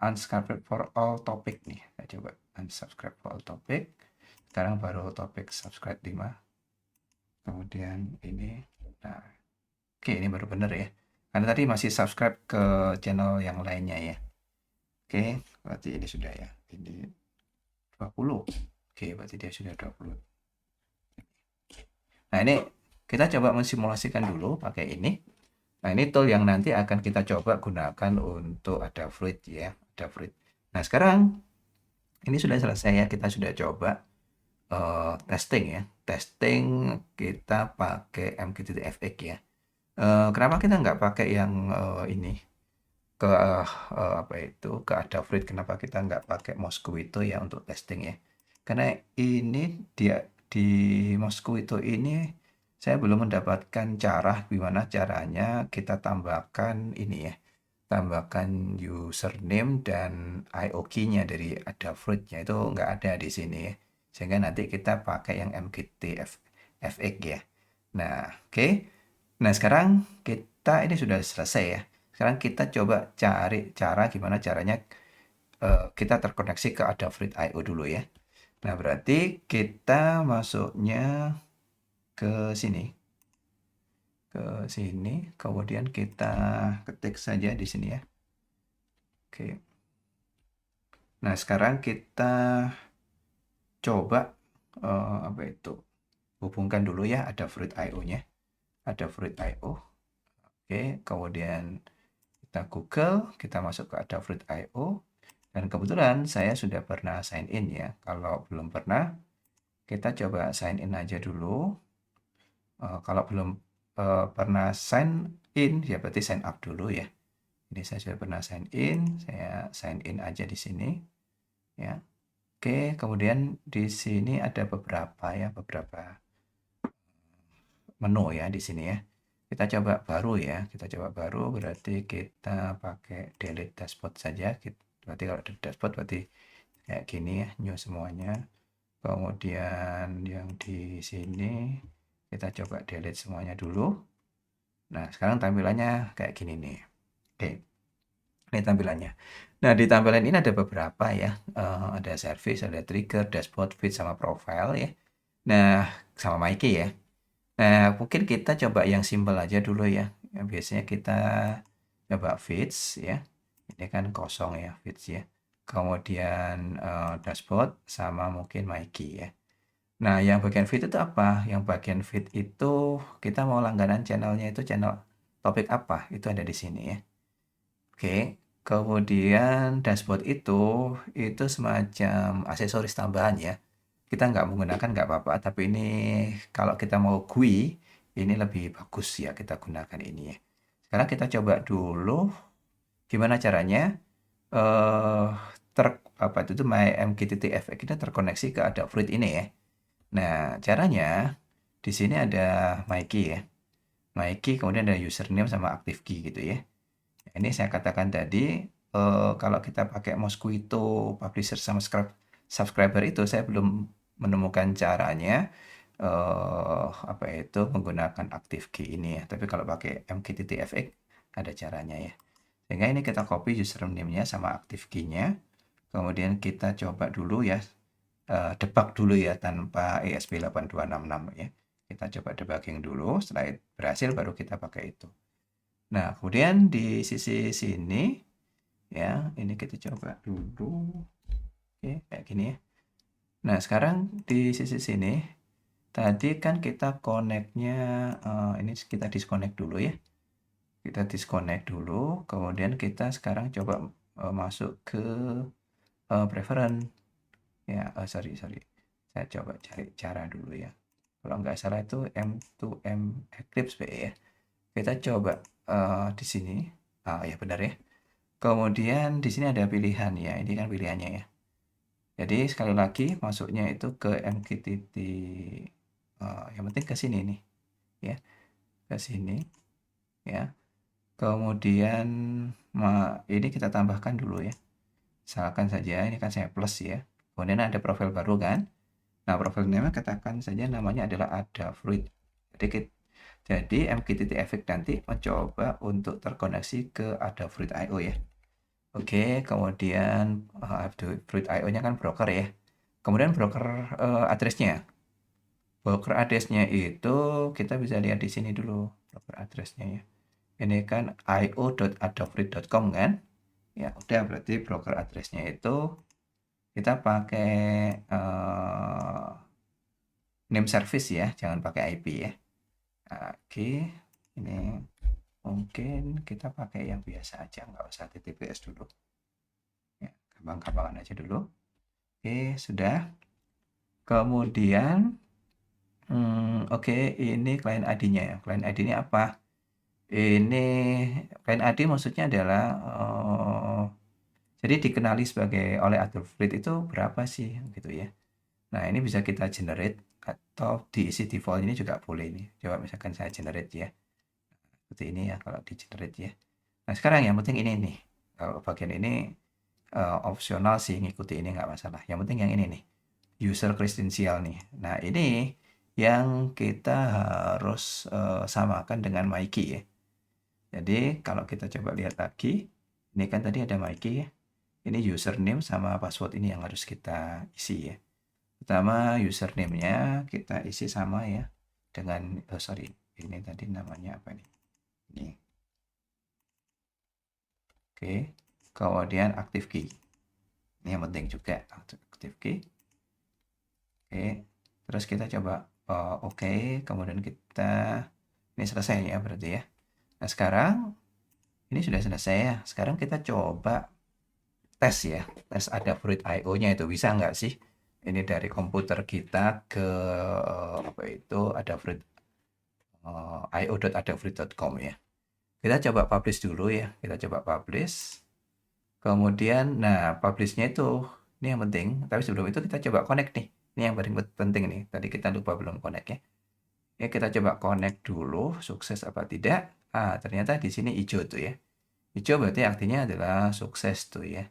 Unsubscribe for all topic nih. Saya coba unsubscribe for all topic. Sekarang baru topik subscribe 5. Kemudian ini. Nah, oke, ini baru bener ya. Karena tadi masih subscribe ke channel yang lainnya ya. Oke, berarti ini sudah ya. Ini 20. Oke, berarti dia sudah 20. Nah, ini kita coba mensimulasikan dulu pakai ini. Nah, ini tool yang nanti akan kita coba gunakan untuk Adafruit ya, Adafruit. Nah, sekarang ini sudah selesai ya, kita sudah coba testing ya. Testing kita pakai MQTT-FX ya. Kenapa kita nggak pakai yang ini ke apa itu ke Adafruit? Kenapa kita nggak pakai Mosquito ya untuk testing ya? Karena ini dia di Mosquito ini saya belum mendapatkan cara gimana caranya kita tambahkan ini ya, tambahkan username dan IO key-nya dari Adafruit-nya itu nggak ada di sini ya. Sehingga nanti kita pakai yang MQTT-FX ya. Nah, oke. Nah, sekarang kita ini sudah selesai ya. Sekarang kita coba cari cara gimana caranya kita terkoneksi ke Adafruit IO dulu ya. Nah, berarti kita masuknya ke sini. Ke sini, kemudian kita ketik saja di sini ya. Oke. Nah, sekarang kita coba apa itu? Hubungkan dulu ya Adafruit IO-nya. Adafruit IO. Oke, kemudian kita Google, kita masuk ke Adafruit IO. Dan kebetulan saya sudah pernah sign in ya. Kalau belum pernah, kita coba sign in aja dulu. Kalau belum pernah sign in, ya berarti sign up dulu ya. Ini saya sudah pernah sign in, saya sign in aja di sini. Ya. Oke, kemudian di sini ada beberapa ya, beberapa menu ya di sini ya. Kita coba baru ya, kita coba baru berarti kita pakai delete dashboard saja. Berarti kalau delete dashboard berarti kayak gini ya, new semuanya. Kemudian yang di sini kita coba delete semuanya dulu. Nah, sekarang tampilannya kayak gini nih. Oke, ini tampilannya. Nah, di tampilan ini ada beberapa ya. Ada service, ada trigger, dashboard, feed, sama profile ya. Nah, sama my key ya. Nah, mungkin kita coba yang simple aja dulu ya. Yang biasanya kita coba feeds ya. Ini kan kosong ya feeds ya. Kemudian dashboard sama mungkin my key ya. Nah, yang bagian feed itu apa? Yang bagian feed itu kita mau langganan channelnya itu channel topik apa? Itu ada di sini ya. Oke, kemudian dashboard itu semacam aksesoris tambahan ya. Kita nggak menggunakan nggak apa-apa, tapi ini kalau kita mau GUI, ini lebih bagus ya kita gunakan ini ya. Sekarang kita coba dulu gimana caranya eh apa itu tuh my MQTT-FX kita terkoneksi ke Adafruit ini ya. Nah, caranya di sini ada my key ya. My key kemudian ada username sama active key gitu ya. Ini saya katakan tadi kalau kita pakai Mosquito Publisher sama subscriber itu saya belum menemukan caranya apa itu menggunakan active key ini ya. Tapi kalau pakai MQTT-FX ada caranya ya. Sehingga ini kita copy username-nya sama active key-nya. Kemudian kita coba dulu ya, debug dulu ya tanpa ESP8266 ya. Kita coba debugging dulu, setelah berhasil baru kita pakai itu. Nah, kemudian di sisi sini ya, ini kita coba dulu. Oke, kayak gini ya. Nah, sekarang di sisi sini tadi kan kita connect-nya, ini kita disconnect dulu ya. Kita disconnect dulu, kemudian kita sekarang coba masuk ke preference ya. Sorry, saya coba cari cara dulu ya. Kalau nggak salah itu M2M Eclipse PE ya. Kita coba di sini. Ya benar ya. Kemudian di sini ada pilihan ya. Ini kan pilihannya ya. Jadi sekali lagi masuknya itu ke MQTT. Yang penting ke sini nih ya. Ke sini ya. Kemudian ini kita tambahkan dulu ya. Misalkan saja ini kan saya plus ya. Kemudian ada profil baru kan. Nah, profil name katakan saja namanya adalah Adafruit. Jadi MQTT Effect nanti mencoba untuk terkoneksi ke Adafruit IO ya. Oke, kemudian Adafruit IO-nya kan broker ya. Kemudian broker address-nya. Broker address-nya itu kita bisa lihat di sini dulu broker address-nya ya. Ini kan io.adafruit.com kan? Ya, udah berarti broker address-nya itu kita pakai name service ya, jangan pakai IP ya. Oke, ini mungkin kita pakai yang biasa aja, nggak usah TTPS dulu. Ya, gampang-gampangan aja dulu. Oke, sudah. Kemudian, oke, ini client ID-nya ya. Client ID ini apa? Ini client ID maksudnya adalah jadi dikenali sebagai oleh Adafruit itu berapa sih gitu ya. Nah, ini bisa kita generate atau diisi default ini juga boleh nih. Coba misalkan saya generate ya. Seperti ini ya kalau di generate ya. Nah, sekarang yang penting ini nih. Kalau bagian ini opsional sih ngikuti ini nggak masalah. Yang penting yang ini nih. User credential nih. Nah, ini yang kita harus samakan dengan MyKey ya. Jadi, kalau kita coba lihat lagi, ini kan tadi ada MyKey ya. Ini username sama password ini yang harus kita isi ya. Pertama username-nya kita isi sama ya dengan sorry, ini tadi namanya apa nih? Ini. Oke. Kemudian active key. Ini yang penting juga active key. Oke. Terus kita coba oke, kemudian kita ini selesai ya berarti ya. Nah, sekarang ini sudah selesai ya. Sekarang kita coba tes ya. Tes Adafruit IO-nya itu bisa nggak sih? Ini dari komputer kita ke apa itu Adafruit io.adafruit.com ya. Kita coba publish dulu ya. Kita coba publish. Kemudian, nah publish-nya itu, ini yang penting. Tapi sebelum itu kita coba connect nih. Ini yang paling penting nih. Tadi kita lupa belum connect ya. Ya kita coba connect dulu. Sukses apa tidak. Ternyata di sini hijau tuh ya. Hijau berarti artinya adalah sukses tuh ya.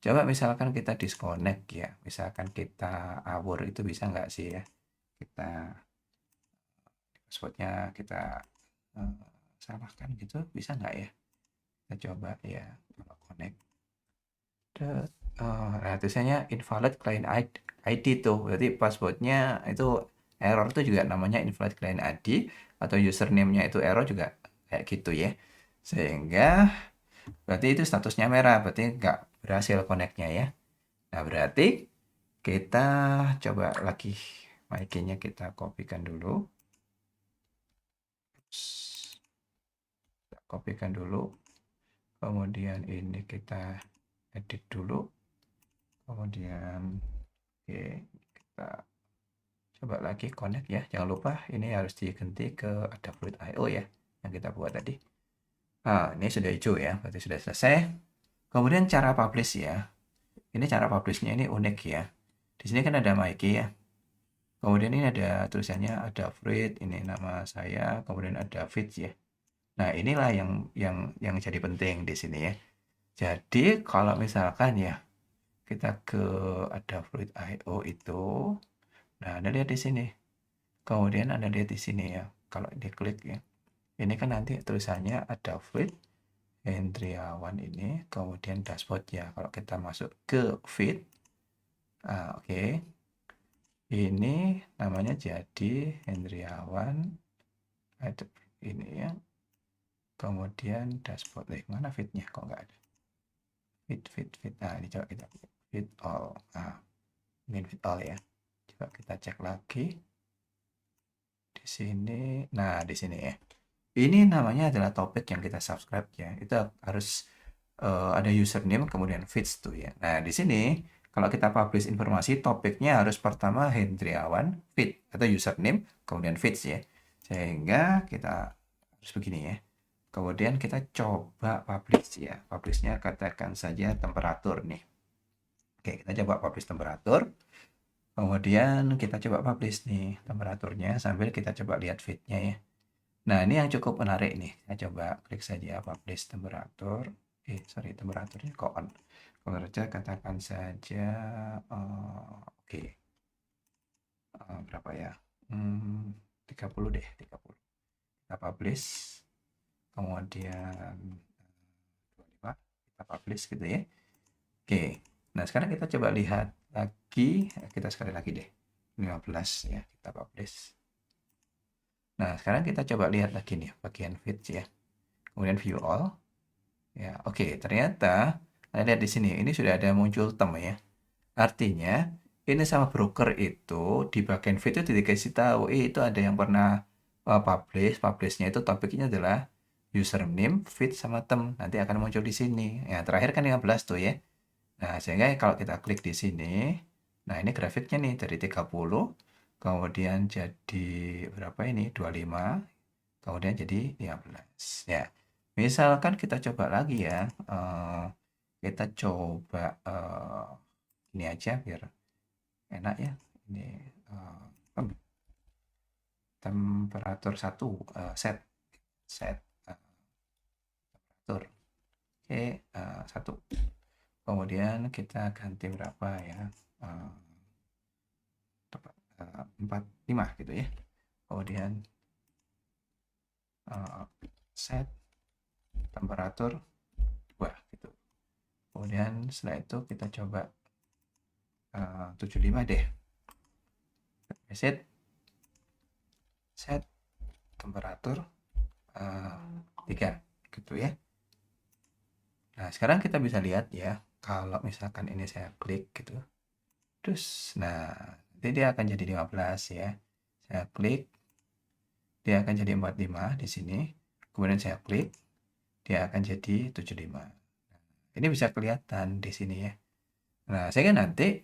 Coba misalkan kita disconnect ya. Misalkan kita awur itu bisa nggak sih ya. Kita passwordnya kita salahkan gitu. Bisa nggak ya? Kita coba ya. Kalau connect. Nah, tulisannya invalid client ID tuh. Berarti passwordnya itu error tuh juga namanya invalid client ID atau username-nya itu error juga kayak gitu ya. Sehingga berarti itu statusnya merah, berarti nggak berhasil connect-nya ya. Nah, berarti kita coba lagi mic-nya kita kopikan dulu. Kita kopikan dulu. Kemudian ini kita edit dulu. Kemudian oke, kita coba lagi connect ya. Jangan lupa ini harus diganti ke Adafruit IO ya yang kita buat tadi. Ini sudah hijau ya, berarti sudah selesai. Kemudian cara publish ya. Ini cara publishnya ini unik ya. Di sini kan ada MyKey ya. Kemudian ini ada tulisannya Adafruit, ini nama saya, kemudian ada feed ya. Nah, inilah yang jadi penting di sini ya. Jadi kalau misalkan ya kita ke Adafruit IO itu, nah Anda lihat di sini. Kemudian Anda lihat di sini ya. Kalau diklik ya. Ini kan nanti tulisannya ada feed Hendriawan ini, kemudian dashboard-nya. Kalau kita masuk ke feed, oke. Ini namanya jadi Hendriawan, ada ini ya. Kemudian dashboard, mana feed-nya? Kok nggak ada? Feed. Nah, ini coba kita feed all. Nah, ini feed all ya. Coba kita cek lagi di sini. Nah, di sini ya. Ini namanya adalah topik yang kita subscribe ya. Itu harus ada username kemudian feeds tuh ya. Nah, di sini kalau kita publish informasi topiknya harus pertama Hendriawan feed atau username kemudian feeds ya. Sehingga kita harus begini ya. Kemudian kita coba publish ya. Publishnya katakan saja temperatur nih. Oke, kita coba publish temperatur. Kemudian kita coba publish nih temperaturnya sambil kita coba lihat feednya ya. Nah, ini yang cukup menarik nih. Saya coba klik saja publish temperatur. Temperaturnya kok on. Kalau saja katakan saja, oke. Berapa ya? 30 deh, 30. Kita publish. Kemudian 25, kita publish gitu ya. Oke. Nah, sekarang kita coba lihat lagi. Kita sekali lagi deh. 15 ya, kita publish. Nah, sekarang kita coba lihat lagi nih bagian feeds ya. Kemudian view all. Ya, oke. Ternyata Anda lihat di sini, ini sudah ada muncul term ya. Artinya, ini sama broker itu di bagian feed itu dikasih tahu, itu ada yang pernah publishnya itu topiknya adalah username, feed sama term. Nanti akan muncul di sini. Ya, terakhir kan 15 tuh ya. Nah, sehingga kalau kita klik di sini, nah ini grafiknya nih dari 30, kemudian jadi berapa ini? 25, kemudian jadi 15. Ya, misalkan kita coba lagi ya, kita coba ini aja biar enak ya. Ini temperatur 1, set temperatur. Oke, 1. Kemudian kita ganti berapa ya? 45 gitu ya. Kemudian set temperatur 2 gitu. Kemudian setelah itu kita coba 75 deh. Set temperatur 3 gitu ya. Nah, sekarang kita bisa lihat ya, kalau misalkan ini saya klik gitu. Terus, nah, nanti dia akan jadi 15 ya. Saya klik, dia akan jadi 45 di sini. Kemudian saya klik, dia akan jadi 75. Ini bisa kelihatan di sini ya. Nah, sehingga nanti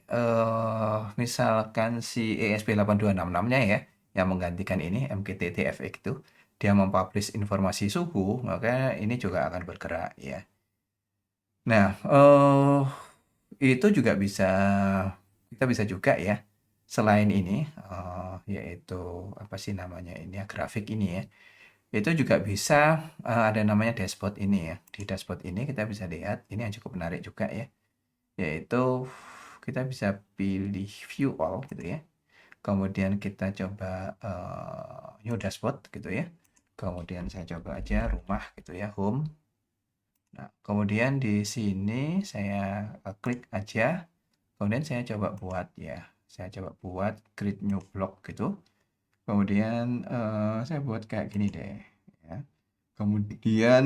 misalkan si ESP8266-nya ya, yang menggantikan ini MQTT-FX itu, dia mempublish informasi suhu, maka ini juga akan bergerak ya. Nah, itu juga kita bisa juga ya, selain ini, yaitu apa sih namanya ini ya, grafik ini ya, itu juga bisa ada namanya dashboard ini ya. Di dashboard ini kita bisa lihat, ini yang cukup menarik juga ya, yaitu kita bisa pilih view all gitu ya. Kemudian kita coba new dashboard gitu ya. Kemudian saya coba aja rumah gitu ya, home. Nah, kemudian di sini saya klik aja. Kemudian saya coba buat ya. Saya coba buat create new block gitu. Kemudian saya buat kayak gini deh ya. Kemudian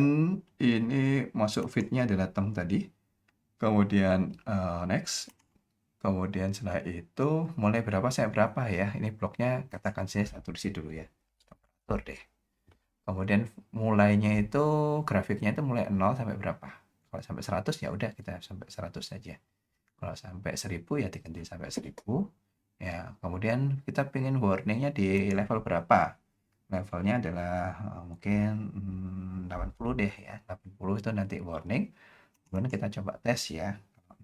ini masuk feed-nya adalah term tadi. Kemudian next. Kemudian setelah itu mulai berapa saya berapa ya. Ini bloknya katakan saya satu di dulu ya. Temperatur deh. Kemudian mulainya itu grafiknya itu mulai 0 sampai berapa. Kalau sampai 100 ya udah kita sampai 100 saja. Kalau sampai 1000 ya diganti sampai 1000. Ya, kemudian kita pengen warningnya di level berapa. Levelnya adalah mungkin 80 deh ya. 80 itu nanti warning. Kemudian kita coba tes ya.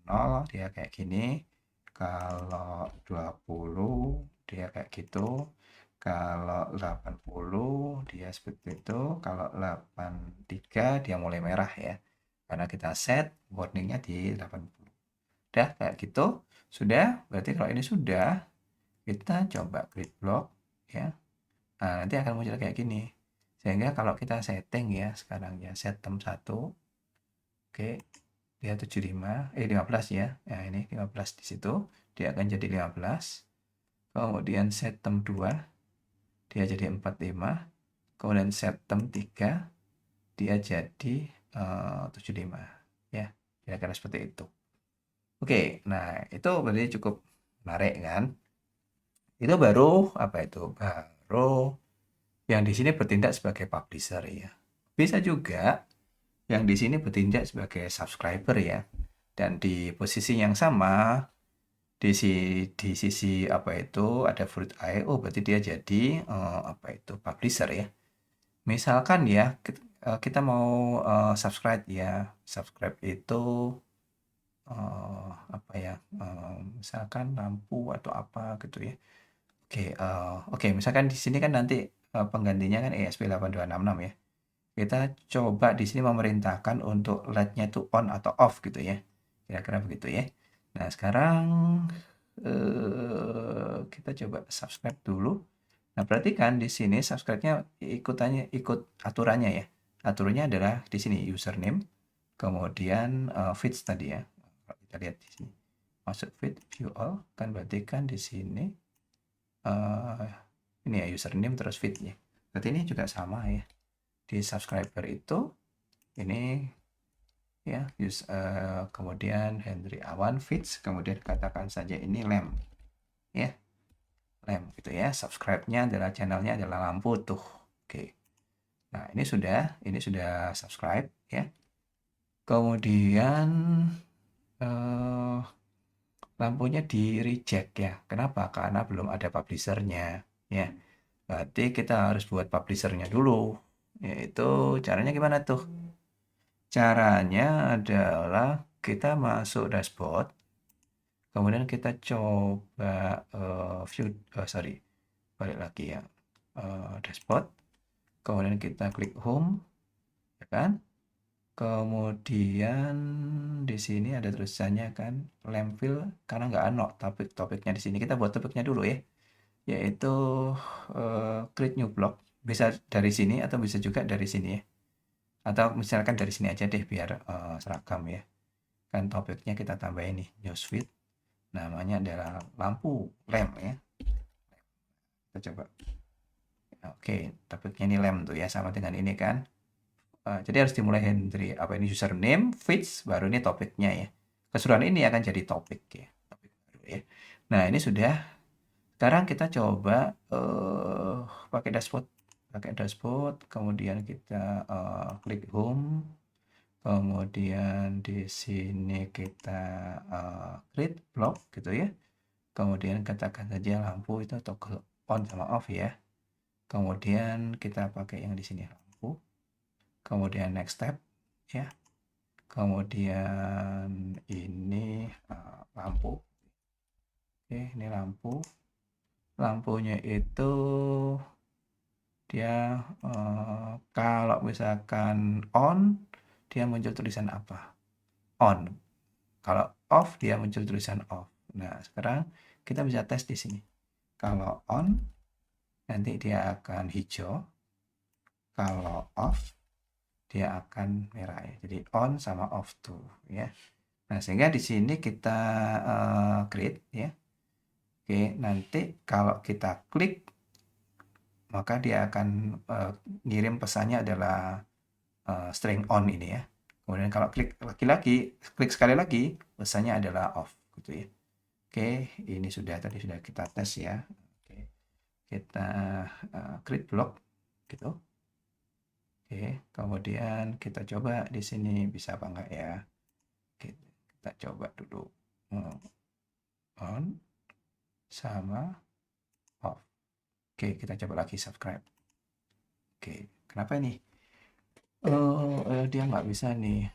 Kalau 0 dia kayak gini. Kalau 20 dia kayak gitu. Kalau 80 dia seperti itu. Kalau 83 dia mulai merah ya. Karena kita set warningnya di 80. Udah kayak gitu. Sudah. Berarti kalau ini sudah, kita coba create block ya. Nah, nanti akan muncul kayak gini. Sehingga kalau kita setting ya sekarang ya, set tem 1, oke, dia 15 ya. Nah, ini 15 di situ, dia akan jadi 15. Kemudian set tem 2, dia jadi 45. Kemudian set tem 3, dia jadi 75 ya. Kira-kira seperti itu. Oke, nah itu berarti cukup menarik kan? Itu baru apa itu? Baru yang di sini bertindak sebagai publisher ya. Bisa juga yang di sini bertindak sebagai subscriber ya. Dan di posisi yang sama di sisi apa itu ada Fruit.io berarti dia jadi apa itu publisher ya. Misalkan ya kita mau subscribe ya. Subscribe itu apa ya? Misalkan lampu atau apa gitu ya. Oke, misalkan di sini kan nanti penggantinya kan ESP8266 ya. Kita coba di sini memerintahkan untuk LED-nya itu on atau off gitu ya. Kira-kira begitu ya. Nah, sekarang kita coba subscribe dulu. Nah, berarti kan di sini subscribe-nya ikut aturannya ya. Aturannya adalah di sini username, kemudian feeds tadi ya. Kalau kita lihat di sini. Masuk feed, view all, kan berarti kan di sini eh ini ya username terus feed-nya. Berarti ini juga sama ya. Di subscriber itu ini ya kemudian Henry Awan feeds, kemudian katakan saja ini lem ya, lem gitu ya. Subscribe-nya adalah channelnya adalah lampu tuh. Oke. Nah, ini sudah subscribe ya. Kemudian eh, lampunya di reject ya. Kenapa? Karena belum ada publishernya ya. Berarti kita harus buat publishernya dulu. Yaitu caranya gimana tuh? Caranya adalah kita masuk dashboard, kemudian kita coba balik lagi ya, dashboard, kemudian kita klik home, ya kan? Kemudian di sini ada tulisannya kan, Lamfill, karena nggak ada topiknya di sini. Kita buat topiknya dulu ya, yaitu create new block. Bisa dari sini atau bisa juga dari sini ya. Atau misalkan dari sini aja deh biar seragam ya. Kan topiknya kita tambah ini newsfeed, namanya adalah lampu lem ya. Kita coba. Oke, topiknya ini lem tuh ya, sama dengan ini kan. Jadi harus dimulai dari apa ini username, feeds, baru ini topiknya ya. Keseluruhan ini akan jadi topik ya, topik baru ya. Nah, ini sudah. Sekarang kita coba pakai dashboard, kemudian kita klik home, kemudian di sini kita create block gitu ya. Kemudian katakan saja lampu itu toggle on sama off ya. Kemudian kita pakai yang di sini lampu. Kemudian next step ya. Kemudian ini lampu. Oke, ini lampu. Lampunya itu dia kalau misalkan on dia muncul tulisan apa? On. Kalau off dia muncul tulisan off. Nah, sekarang kita bisa tes di sini. Kalau on nanti dia akan hijau. Kalau off dia akan merah ya. Jadi on sama off tuh ya. Nah, sehingga di sini kita create ya. Oke, nanti kalau kita klik maka dia akan ngirim pesannya adalah string on ini ya. Kemudian kalau klik sekali lagi, pesannya adalah off gitu ya. Oke, ini tadi sudah kita tes ya. Oke, kita create block gitu. Oke, kemudian kita coba di sini bisa apa enggak ya. Oke, kita coba dulu on sama off. Oke, kita coba lagi subscribe. Oke, kenapa ini? Dia nggak bisa nih.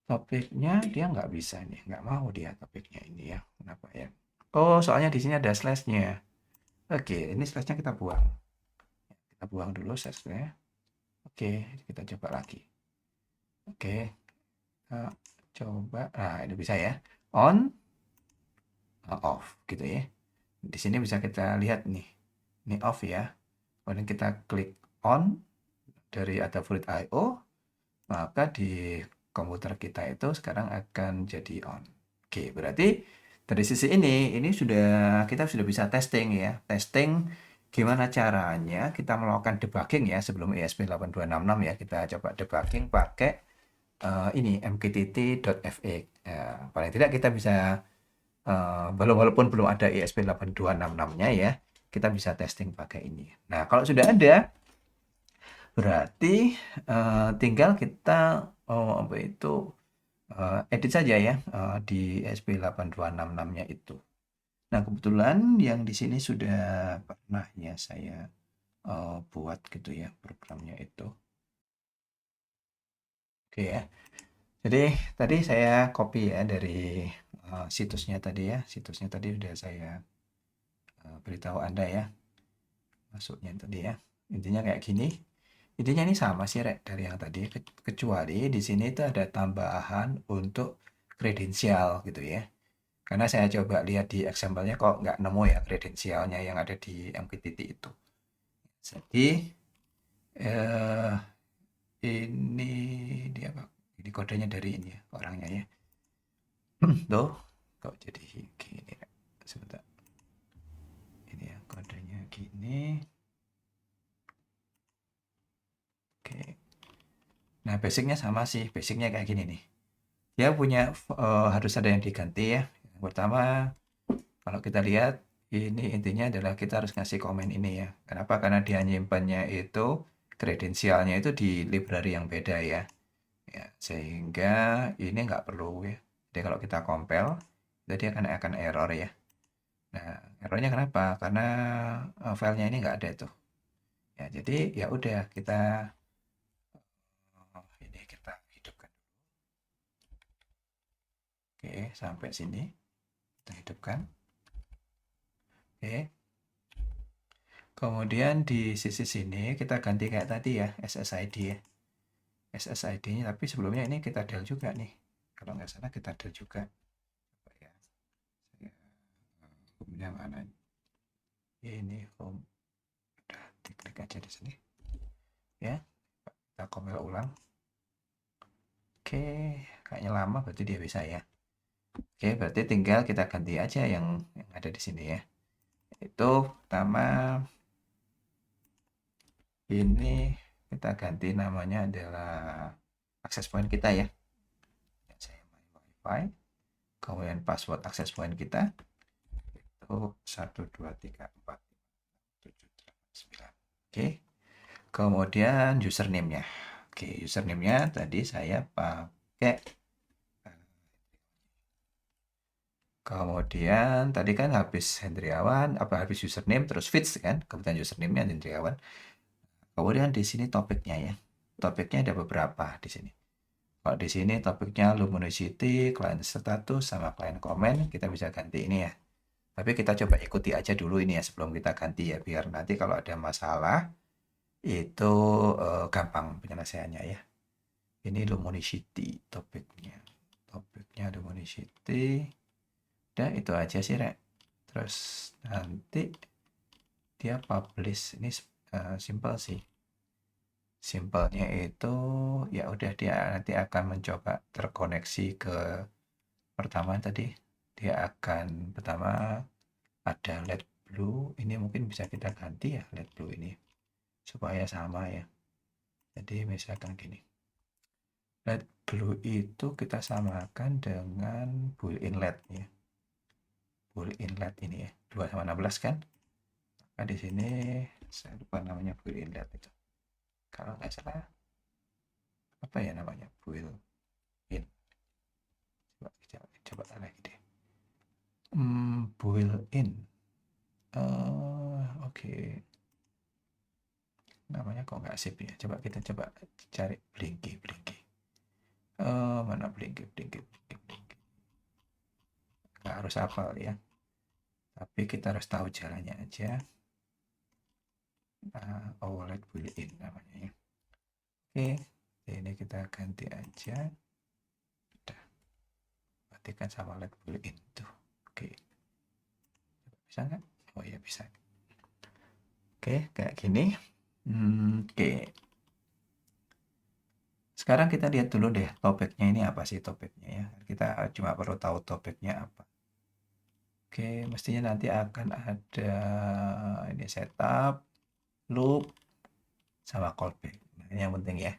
Topiknya dia nggak bisa nih, nggak mau dia topiknya ini ya. Kenapa ya? Oh, soalnya di sini ada slash-nya. Oke, ini slash-nya kita buang. Kita buang dulu slash-nya. Oke, kita coba lagi. Oke, kita coba. Nah, ini bisa ya. On, off gitu ya. Di sini bisa kita lihat nih. Ini off ya. kemudian kita klik on dari Adafruit IO, maka di komputer kita itu sekarang akan jadi on. Oke, berarti dari sisi ini kita sudah bisa testing ya. Testing gimana caranya kita melakukan debugging ya sebelum ESP8266 ya. Kita coba debugging pakai ini mqtt.fx. Ya, paling tidak kita bisa walaupun belum ada ESP8266-nya ya, kita bisa testing pakai ini. Nah, kalau sudah ada, berarti tinggal kita apa itu edit saja ya di ESP8266-nya itu. Nah, kebetulan yang di sini sudah pernah ya saya buat gitu ya programnya itu. Oke ya. Jadi tadi saya copy ya dari situsnya tadi ya. Situsnya tadi sudah saya beritahu Anda ya. Masuknya tadi ya. Intinya kayak gini. Intinya ini sama sih Rek dari yang tadi kecuali di sini itu ada tambahan untuk kredensial gitu ya. Karena saya coba lihat di example-nya kok nggak nemu ya kredensialnya yang ada di MQTT itu. Jadi eh, ini dia Pak. Ini kodenya dari ini ya orangnya ya. Tuh kok jadi gini Rek. Sebentar. Ini ya kodenya gini. Oke. Nah, basicnya sama sih. Basicnya kayak gini nih. Dia punya harus ada yang diganti ya. Yang pertama, kalau kita lihat ini intinya adalah kita harus ngasih komen ini ya. Kenapa? Karena dia nyimpannya itu kredensialnya itu di library yang beda ya. Ya, sehingga ini nggak perlu ya. Jadi kalau kita compile, itu dia akan error ya. Nah, errornya kenapa? Karena filenya ini nggak ada itu. Ya, jadi ya udah kita ini kita hidupkan. Oke, sampai sini kita hidupkan. Oke. Kemudian di sisi sini kita ganti kayak tadi ya, SSID ya. SSID-nya tapi sebelumnya ini kita del juga nih. Kalau nggak salah kita del juga. Coba ya. Saya home-nya mana? Ini home. Udah diklik aja di sini. Ya. Kita compile ulang. Oke, kayaknya lama berarti dia bisa ya. Oke, berarti tinggal kita ganti aja yang ada di sini ya. Itu pertama ini kita ganti namanya adalah access point kita ya. Saya main wifi. Kemudian password access point kita itu 123456789. Oke. Kemudian username-nya. Oke, username-nya tadi saya pakai kemudian tadi kan habis Hendriawan, habis username terus fits kan, kemudian username-nya Hendriawan. Kemudian di sini topiknya ya. Topiknya ada beberapa di sini. Kalau di sini topiknya Luminosity, client status, sama client comment, kita bisa ganti ini ya. Tapi kita coba ikuti aja dulu ini ya sebelum kita ganti ya, biar nanti kalau ada masalah itu gampang penyelesaiannya ya. Ini Luminosity topiknya. Topiknya Luminosity. Udah itu aja sih Rek. Terus nanti dia publish. Ini simple sih. Simpelnya itu ya udah dia nanti akan mencoba terkoneksi ke pertama tadi. Dia akan pertama ada LED blue. Ini mungkin bisa kita ganti ya LED blue ini supaya sama ya. Jadi misalkan gini. LED blue itu kita samakan dengan boolean LED ya. Boolean LED ini ya. 2/16 kan? Nah, di sini saya lupa namanya boolean LED itu. Kalau nggak salah apa ya namanya? Boolean. Coba lagi deh. Boolean. Oke. Namanya kok nggak sip ya? Coba kita cari Blinky. Mana Blinky. Nggak harus hafal ya. Tapi kita harus tahu jalannya aja. OLED built-in namanya ya. Oke, ini kita ganti aja. Udah. Matikan sama LED built-in tuh. Oke. Bisa nggak? Oh iya bisa. Oke, kayak gini. Oke. Sekarang kita lihat dulu deh topiknya ini apa sih topiknya ya. Kita cuma perlu tahu topiknya apa. Oke, mestinya nanti akan ada ini setup, loop, sama callback. Nah, ini yang penting ya.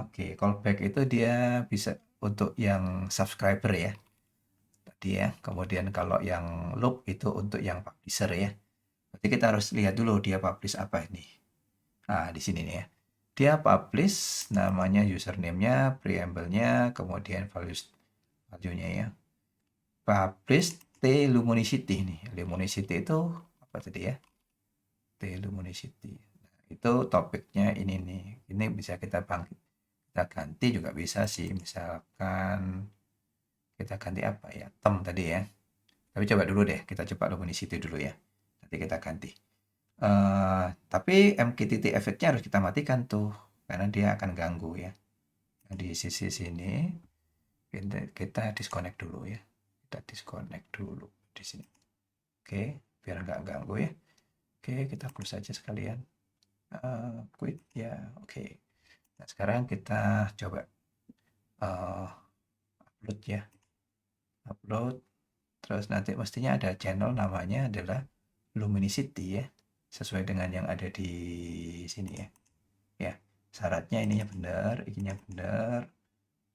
Oke, callback itu dia bisa untuk yang subscriber ya tadi ya. Kemudian kalau yang loop itu untuk yang publisher ya. Berarti kita harus lihat dulu dia publish apa ini. Nah, di sini nih ya. Dia publish namanya username-nya, preamble-nya, kemudian value-nya ya. Publish T Luminosity nih. Luminosity itu apa tadi ya? T Luminosity. Nah, itu topiknya ini nih. Ini bisa kita bangkit. Kita ganti juga bisa sih. Misalkan kita ganti apa ya? Tem tadi ya. Tapi coba dulu deh. Kita coba Luminosity dulu ya. Nanti kita ganti. Tapi MQTT efeknya harus kita matikan tuh. Karena dia akan ganggu ya. Nah, di sisi sini kita disconnect dulu ya. Kita disconnect dulu di sini. Oke, biar nggak ganggu ya. Oke, kita close saja sekalian. Quit ya, oke. Nah, sekarang kita coba upload ya. Upload, terus nanti mestinya ada channel namanya adalah Luminosity ya. Sesuai dengan yang ada di sini ya. Ya, syaratnya ininya benar, ininya benar,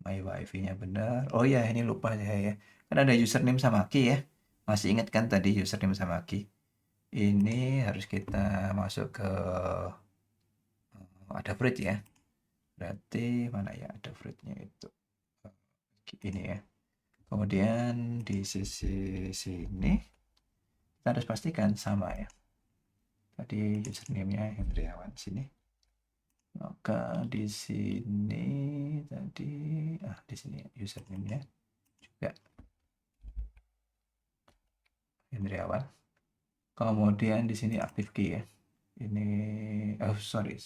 my wifi-nya benar. Oh ya, ini lupa saya ya. Kan ada username sama key ya. Masih ingat kan tadi username sama key? Ini harus kita masuk ke ada fruit ya. Berarti mana ya ada fruitnya itu. Ini ya. Kemudian di sisi sini kita harus pastikan sama ya. Tadi username-nya Hendriawan sini. Maka di sini tadi di sini username-nya juga Hendriawan. Kemudian di sini aktif key ya. Ini sorry.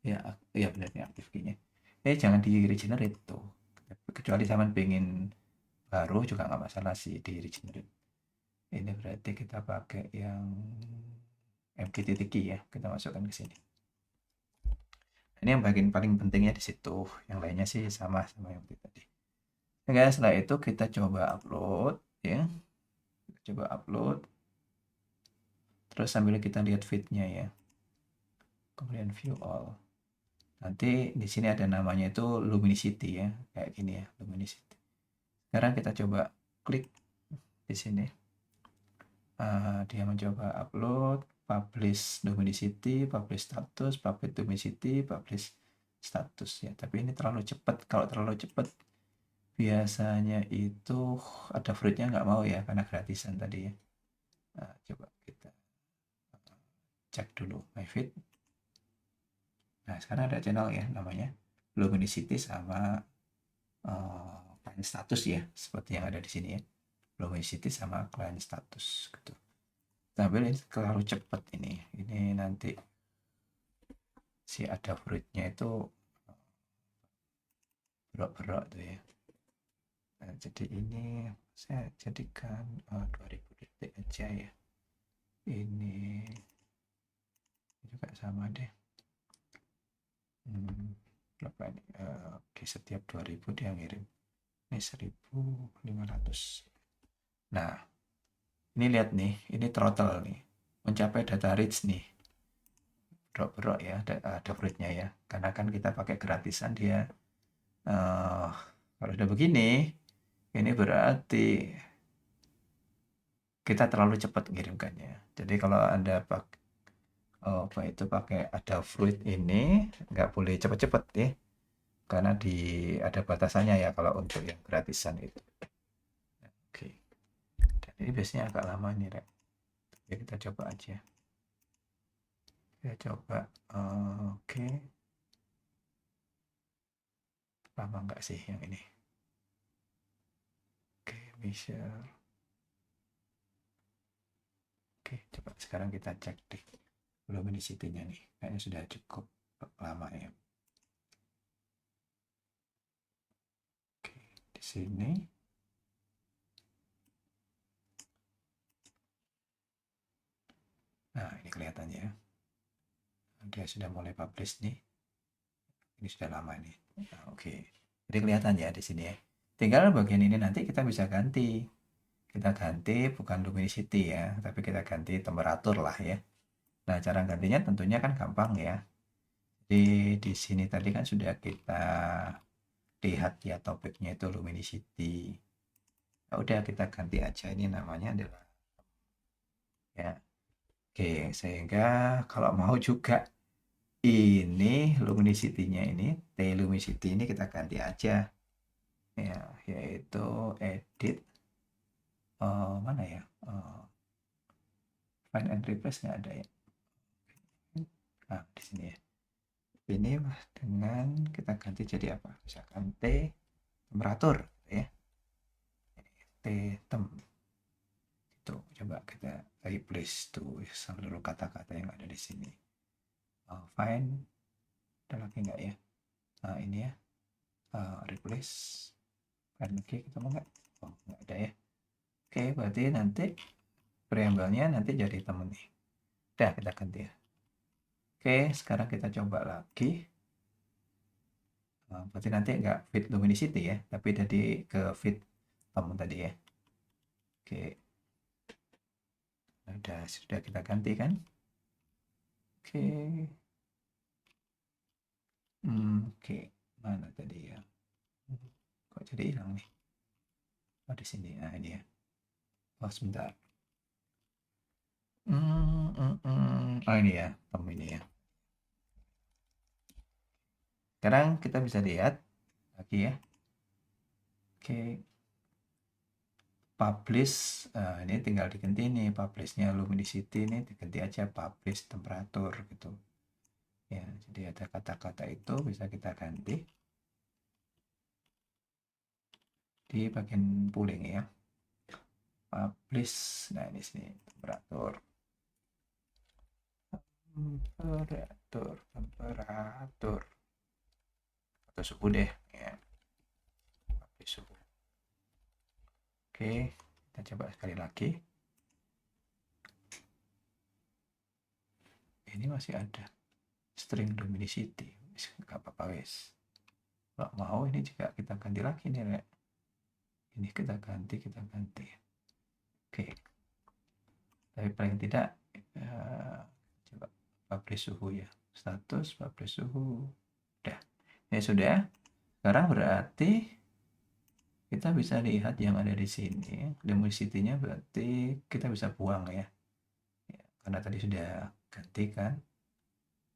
Ya, iya benar nih aktif key-nya. Jangan di regenerate tuh. Kecuali zaman pengen baru juga nggak masalah sih di regenerate. Ini berarti kita pakai yang MQTT key ya. Kita masukkan ke sini. Ini yang bagian paling pentingnya di situ. Yang lainnya sih sama yang tadi. Oke, setelah itu kita coba upload ya. Kita coba upload. Terus sambil kita lihat feed-nya ya. Kemudian view all. Nanti di sini ada namanya itu Luminosity ya. Kayak gini ya, Luminosity. Sekarang kita coba klik di sini. Dia mencoba upload, publish Luminosity, publish status, publish Luminosity, publish status ya. Tapi ini terlalu cepat. Kalau terlalu cepat biasanya itu ada fruitnya nggak mau ya karena gratisan tadi ya. Coba kita cek dulu my feed. Nah, sekarang ada channel ya namanya Luminosity sama client status ya, seperti yang ada di sini ya. Luminosity sama client status gitu. Tapi ini terlalu cepat ini. Ini nanti si ada fruitnya itu berok-berok tuh ya. Nah, jadi ini saya jadikan 2000 detik aja ya. Ini juga sama deh. Berapa ini? Oke, setiap 2000 dia ngirim. Ini 1500. Nah, ini lihat nih, ini throttle nih. Mencapai data reach nih. Berok-berok ya, ada fruitnya ya. Karena kan kita pakai gratisan dia. Kalau udah begini, ini berarti kita terlalu cepat ngirimkannya. Jadi kalau Anda pakai ada fruit ini, nggak boleh cepat-cepat ya. Karena ada batasannya ya kalau untuk yang gratisan itu. Oke. Dan ini biasanya agak lama nih, Rek. Ya, kita coba aja. Kita coba. Oke. Lama nggak sih yang ini? Oke, bisa. Oke, coba sekarang kita cek deh. Belum ini nya nih. Kayaknya sudah cukup lama ya. Oke, di sini. Nah, kelihatannya. Dia sudah mulai publish nih. Ini sudah lama nih. Nah, oke. Jadi kelihatan ya di sini ya. Tinggal bagian ini nanti kita bisa ganti. Kita ganti bukan luminosity ya, tapi kita ganti temperatur lah ya. Nah, cara gantinya tentunya kan gampang ya. Jadi di sini tadi kan sudah kita lihat ya topiknya itu luminosity. Ya udah kita ganti aja ini namanya adalah ya. Oke, sehingga kalau mau juga ini luminosity-nya ini T luminosity ini kita ganti aja ya, yaitu edit mana ya? Find and replace nggak ada ya. Nah, di sini ya. Ini dengan kita ganti jadi apa? Misalkan T temperatur ya. T tem itu coba kita replace tuh seluruh kata-kata yang ada di sini. Find ada lagi nggak ya? Nah, ini ya. Replace find lagi ketemu nggak? Oh, nggak ada ya. Oke, berarti nanti variabelnya nanti jadi temen nih. Udah kita ganti ya. Oke, sekarang kita coba lagi. Berarti nanti nggak fit luminosity ya, tapi tadi ke fit temen tadi ya. Oke, sudah kita ganti kan? Oke, oke, mana tadi ya? Kok jadi hilang nih? Oh di sini, nah ini ya. Oh sebentar. Oh ini ya, tem ini ya. Sekarang kita bisa lihat lagi ya. Oke, publish ini tinggal diganti nih publishnya luminosity ini diganti aja publish temperatur gitu ya. Jadi ada kata-kata itu bisa kita ganti di bagian pooling ya, publish. Nah ini sini temperatur atau suhu deh ya, publish suhu. Oke, kita coba sekali lagi. Ini masih ada string luminosity, nggak apa-apa wes. Kalau mau ini juga kita ganti lagi nih Rek. Ini kita ganti oke, tapi paling tidak coba publish suhu ya, status publish suhu. Udah ya sudah. Sekarang berarti kita bisa lihat yang ada di sini luminosity-nya, berarti kita bisa buang ya, karena tadi sudah ganti kan.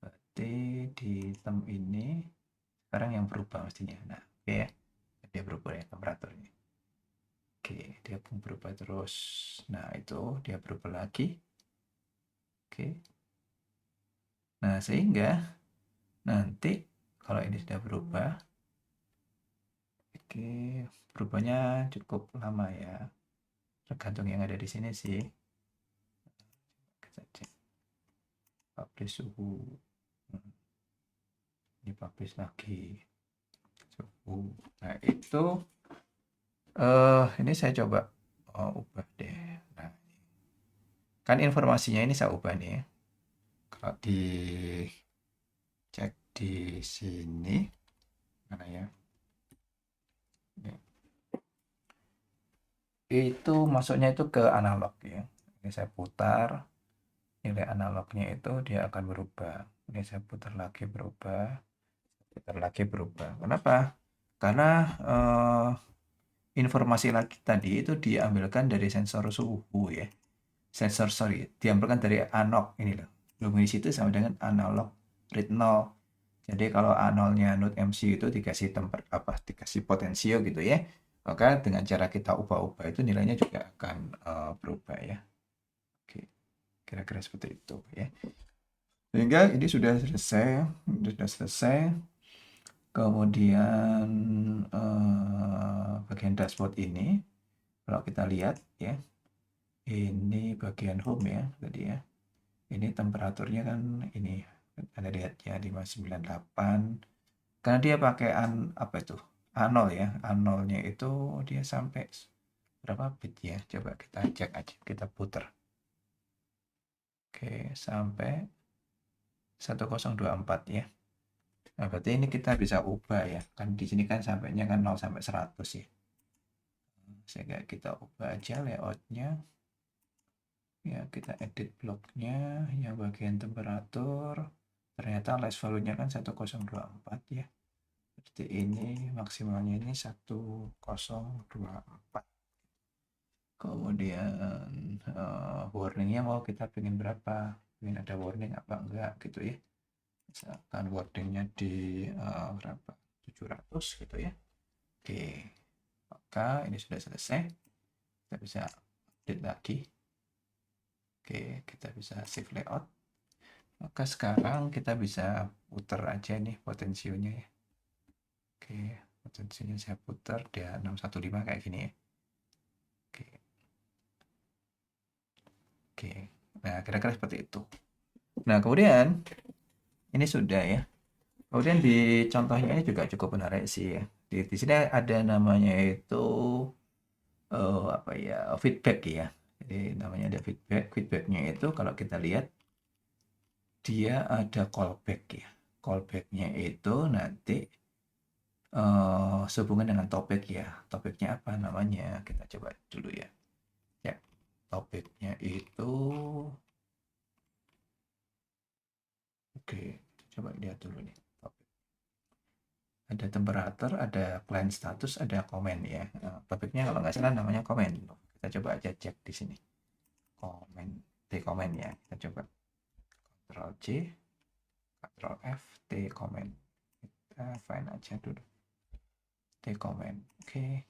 Berarti di tem ini sekarang yang berubah mestinya. Nah oke ya, dia berubah ya temperaturnya. Oke, dia pun berubah terus. Nah itu dia berubah lagi. Oke, nah sehingga nanti kalau ini sudah berubah, oke, berubahnya cukup lama ya, tergantung yang ada di sini sih. Kita cek publish suhu. Ini publish lagi suhu. Nah itu ini saya coba ubah deh. Nah kan informasinya ini saya ubah nih. Kalau di cek di sini mana ya? Itu masuknya itu ke analog ya. Ini saya putar, nilai analognya itu dia akan berubah. Ini saya putar lagi berubah, putar lagi berubah. Kenapa? Karena informasi lagi tadi itu diambilkan dari sensor suhu ya. Diambilkan dari analog ini loh. Luminosity itu sama dengan analog read 0. Jadi kalau A0-nya node MC itu dikasih dikasih potensio gitu ya. Maka dengan cara kita ubah-ubah itu nilainya juga akan berubah ya. Oke, kira-kira seperti itu ya. Sehingga ini sudah selesai. Kemudian bagian dashboard ini, kalau kita lihat ya, ini bagian home ya tadi ya. Ini temperaturnya kan ini Anda lihat ya 598. Karena dia pakai apa itu? A0 ya. A0-nya itu dia sampai berapa bit ya? Coba kita cek aja, kita putar. Oke, sampai 1024 ya. Nah, berarti ini kita bisa ubah ya. Kan di sini kan sampainya kan 0 sampai 100 ya. Sehingga kita ubah aja layoutnya. Ya, kita edit bloknya yang bagian temperatur. Ternyata last value-nya kan 1024 ya. Seperti ini, maksimalnya ini 1024. Kemudian warningnya mau kita pengen berapa? Pengen ada warning apa enggak gitu ya. Misalkan warningnya di berapa? 700 gitu ya. Oke, maka ini sudah selesai. Kita bisa update lagi. Oke, kita bisa save layout. Maka sekarang kita bisa putar aja nih potensionya ya. Oke, potensinya saya putar dia 615 kayak gini ya. Oke. Oke. Nah, kira-kira seperti itu. Nah, kemudian ini sudah ya. Kemudian di contohnya ini juga cukup menarik sih ya. Di sini ada namanya itu apa ya, feedback ya. Jadi namanya ada feedback. Feedbacknya itu kalau kita lihat dia ada callback ya. Callbacknya itu nanti sehubungan dengan topik ya. Topiknya apa namanya? Kita coba dulu ya. Ya, topiknya itu oke, coba lihat dulu nih. Ada temperatur, ada client status, ada komen ya. Topiknya kalau nggak salah namanya komen. Kita coba aja cek di sini. Komen, T komen ya. Kita coba Ctrl C, Ctrl F, T komen. Kita find aja dulu. T komen. Oke.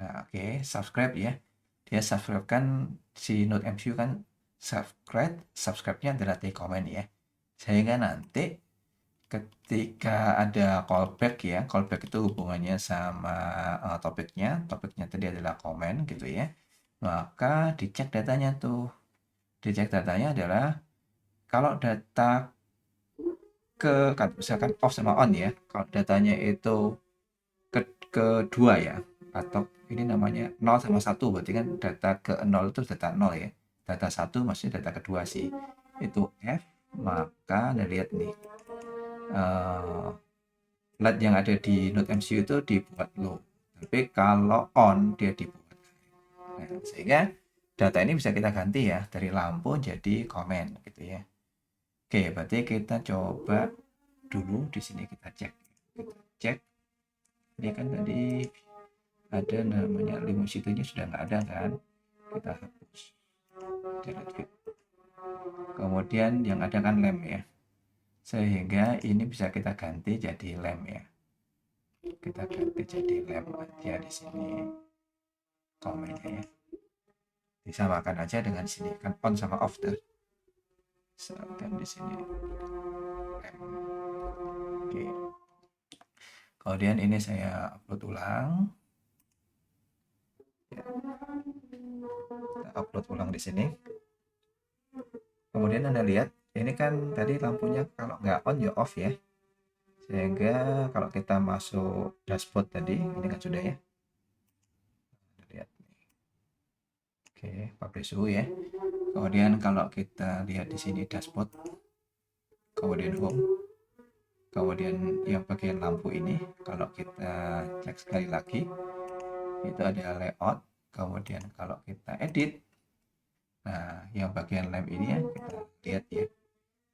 Nah, oke, subscribe ya. Dia subscribe kan si NodeMCU kan subscribe-nya adalah T komen ya. Sehingga nanti ketika ada callback ya, callback itu hubungannya sama topiknya tadi adalah komen gitu ya, maka dicek datanya tuh. Dicek datanya adalah kalau data misalkan off sama on ya, kalau datanya itu kedua ya, atau ini namanya 0 sama 1, berarti kan data ke 0 itu data 0 ya, data 1 maksudnya data kedua sih, itu F, maka Anda lihat nih, LED yang ada di NodeMCU itu dibuat low, tapi kalau on dia dibuat high. Nah, sehingga data ini bisa kita ganti ya dari lampu jadi komen gitu ya. Oke, berarti kita coba dulu di sini kita cek. Kita cek. Ini kan tadi ada namanya Luminosity-nya sudah nggak ada kan? Kita hapus. Delete fit. Kemudian yang ada kan lem ya. Sehingga ini bisa kita ganti jadi lem ya. Kita ganti jadi lem aja di sini komennya ya. Disamakan aja dengan sini kan on sama off tuh. Misalkan di sini lem. Oke. Kemudian ini saya upload ulang. Ya. Kita upload ulang di sini. Kemudian Anda lihat ini kan tadi lampunya kalau nggak on ya off ya. Sehingga kalau kita masuk dashboard tadi ini kan sudah ya. Lihat nih. Oke, publish suhu ya. Kemudian kalau kita lihat di sini dashboard, kemudian home, kemudian yang bagian lampu ini kalau kita cek sekali lagi itu ada layout, kemudian kalau kita edit, nah yang bagian lem ini ya kita lihat ya,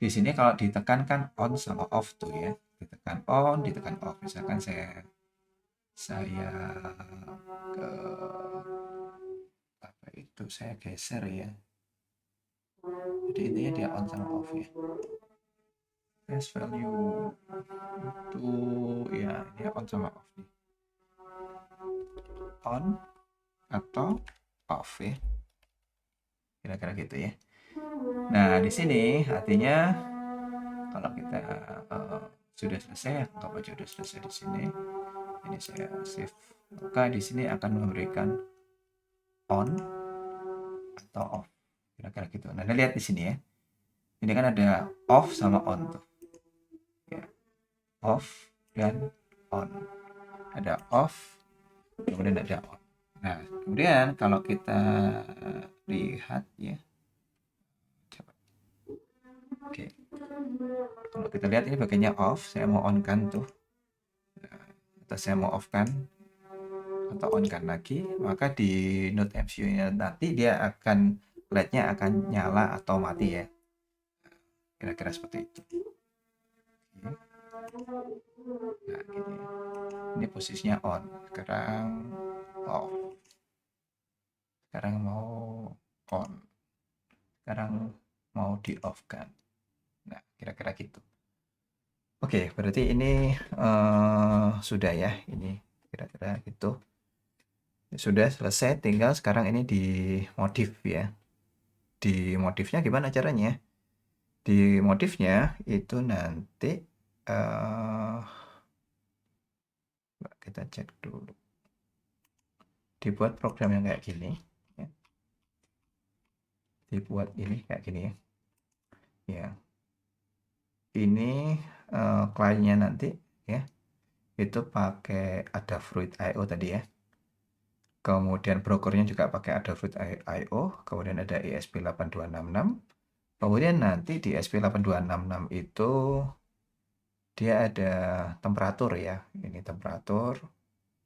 di sini kalau ditekan kan on sama off tuh ya, ditekan on, ditekan off. Misalkan saya ke apa itu, saya geser ya, jadi intinya dia on sama off ya. Best value itu ya dia on sama off nih, on atau off ya, kira-kira gitu ya. Nah di sini artinya kalau kita sudah selesai ya, anggap aja sudah selesai di sini. Ini saya save, maka di sini akan memberikan on atau off, kira-kira gitu. Nah Anda lihat di sini ya, ini kan ada off sama on tuh ya, off dan on, ada off kemudian ada on. Nah kemudian kalau kita lihat ya, coba Kalau kita lihat ini bagiannya off, saya mau on kan tuh, atau saya mau off kan atau on kan lagi, maka di node MCU-nya nanti dia akan LED-nya akan nyala atau mati ya. Kira-kira seperti itu. Nah, gini. Ini posisinya on, sekarang off. Sekarang mau on. Sekarang mau di off kan. Nah, kira-kira gitu. Oke, berarti ini sudah ya, ini kira-kira gitu. Sudah selesai, tinggal sekarang ini dimodif ya. Dimodifnya gimana caranya? Dimodifnya itu nanti eh kita cek dulu. Dibuat program yang kayak gini, ya. Dibuat ini kayak gini ya. Ya, ini kliennya nanti ya itu pakai Adafruit IO tadi ya. Kemudian brokernya juga pakai Adafruit IO, kemudian ada ESP8266. Kemudian nanti di ESP8266 itu dia ada temperatur ya. Ini temperatur,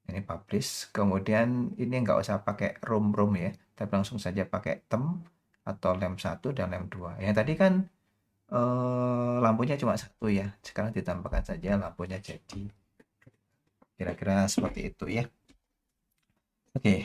ini publish. Kemudian ini nggak usah pakai room ya, tapi langsung saja pakai temp atau lem 1 dan lem 2. Yang tadi kan lampunya cuma satu ya. Sekarang ditambahkan saja lampunya jadi. Kira-kira seperti itu ya. Oke.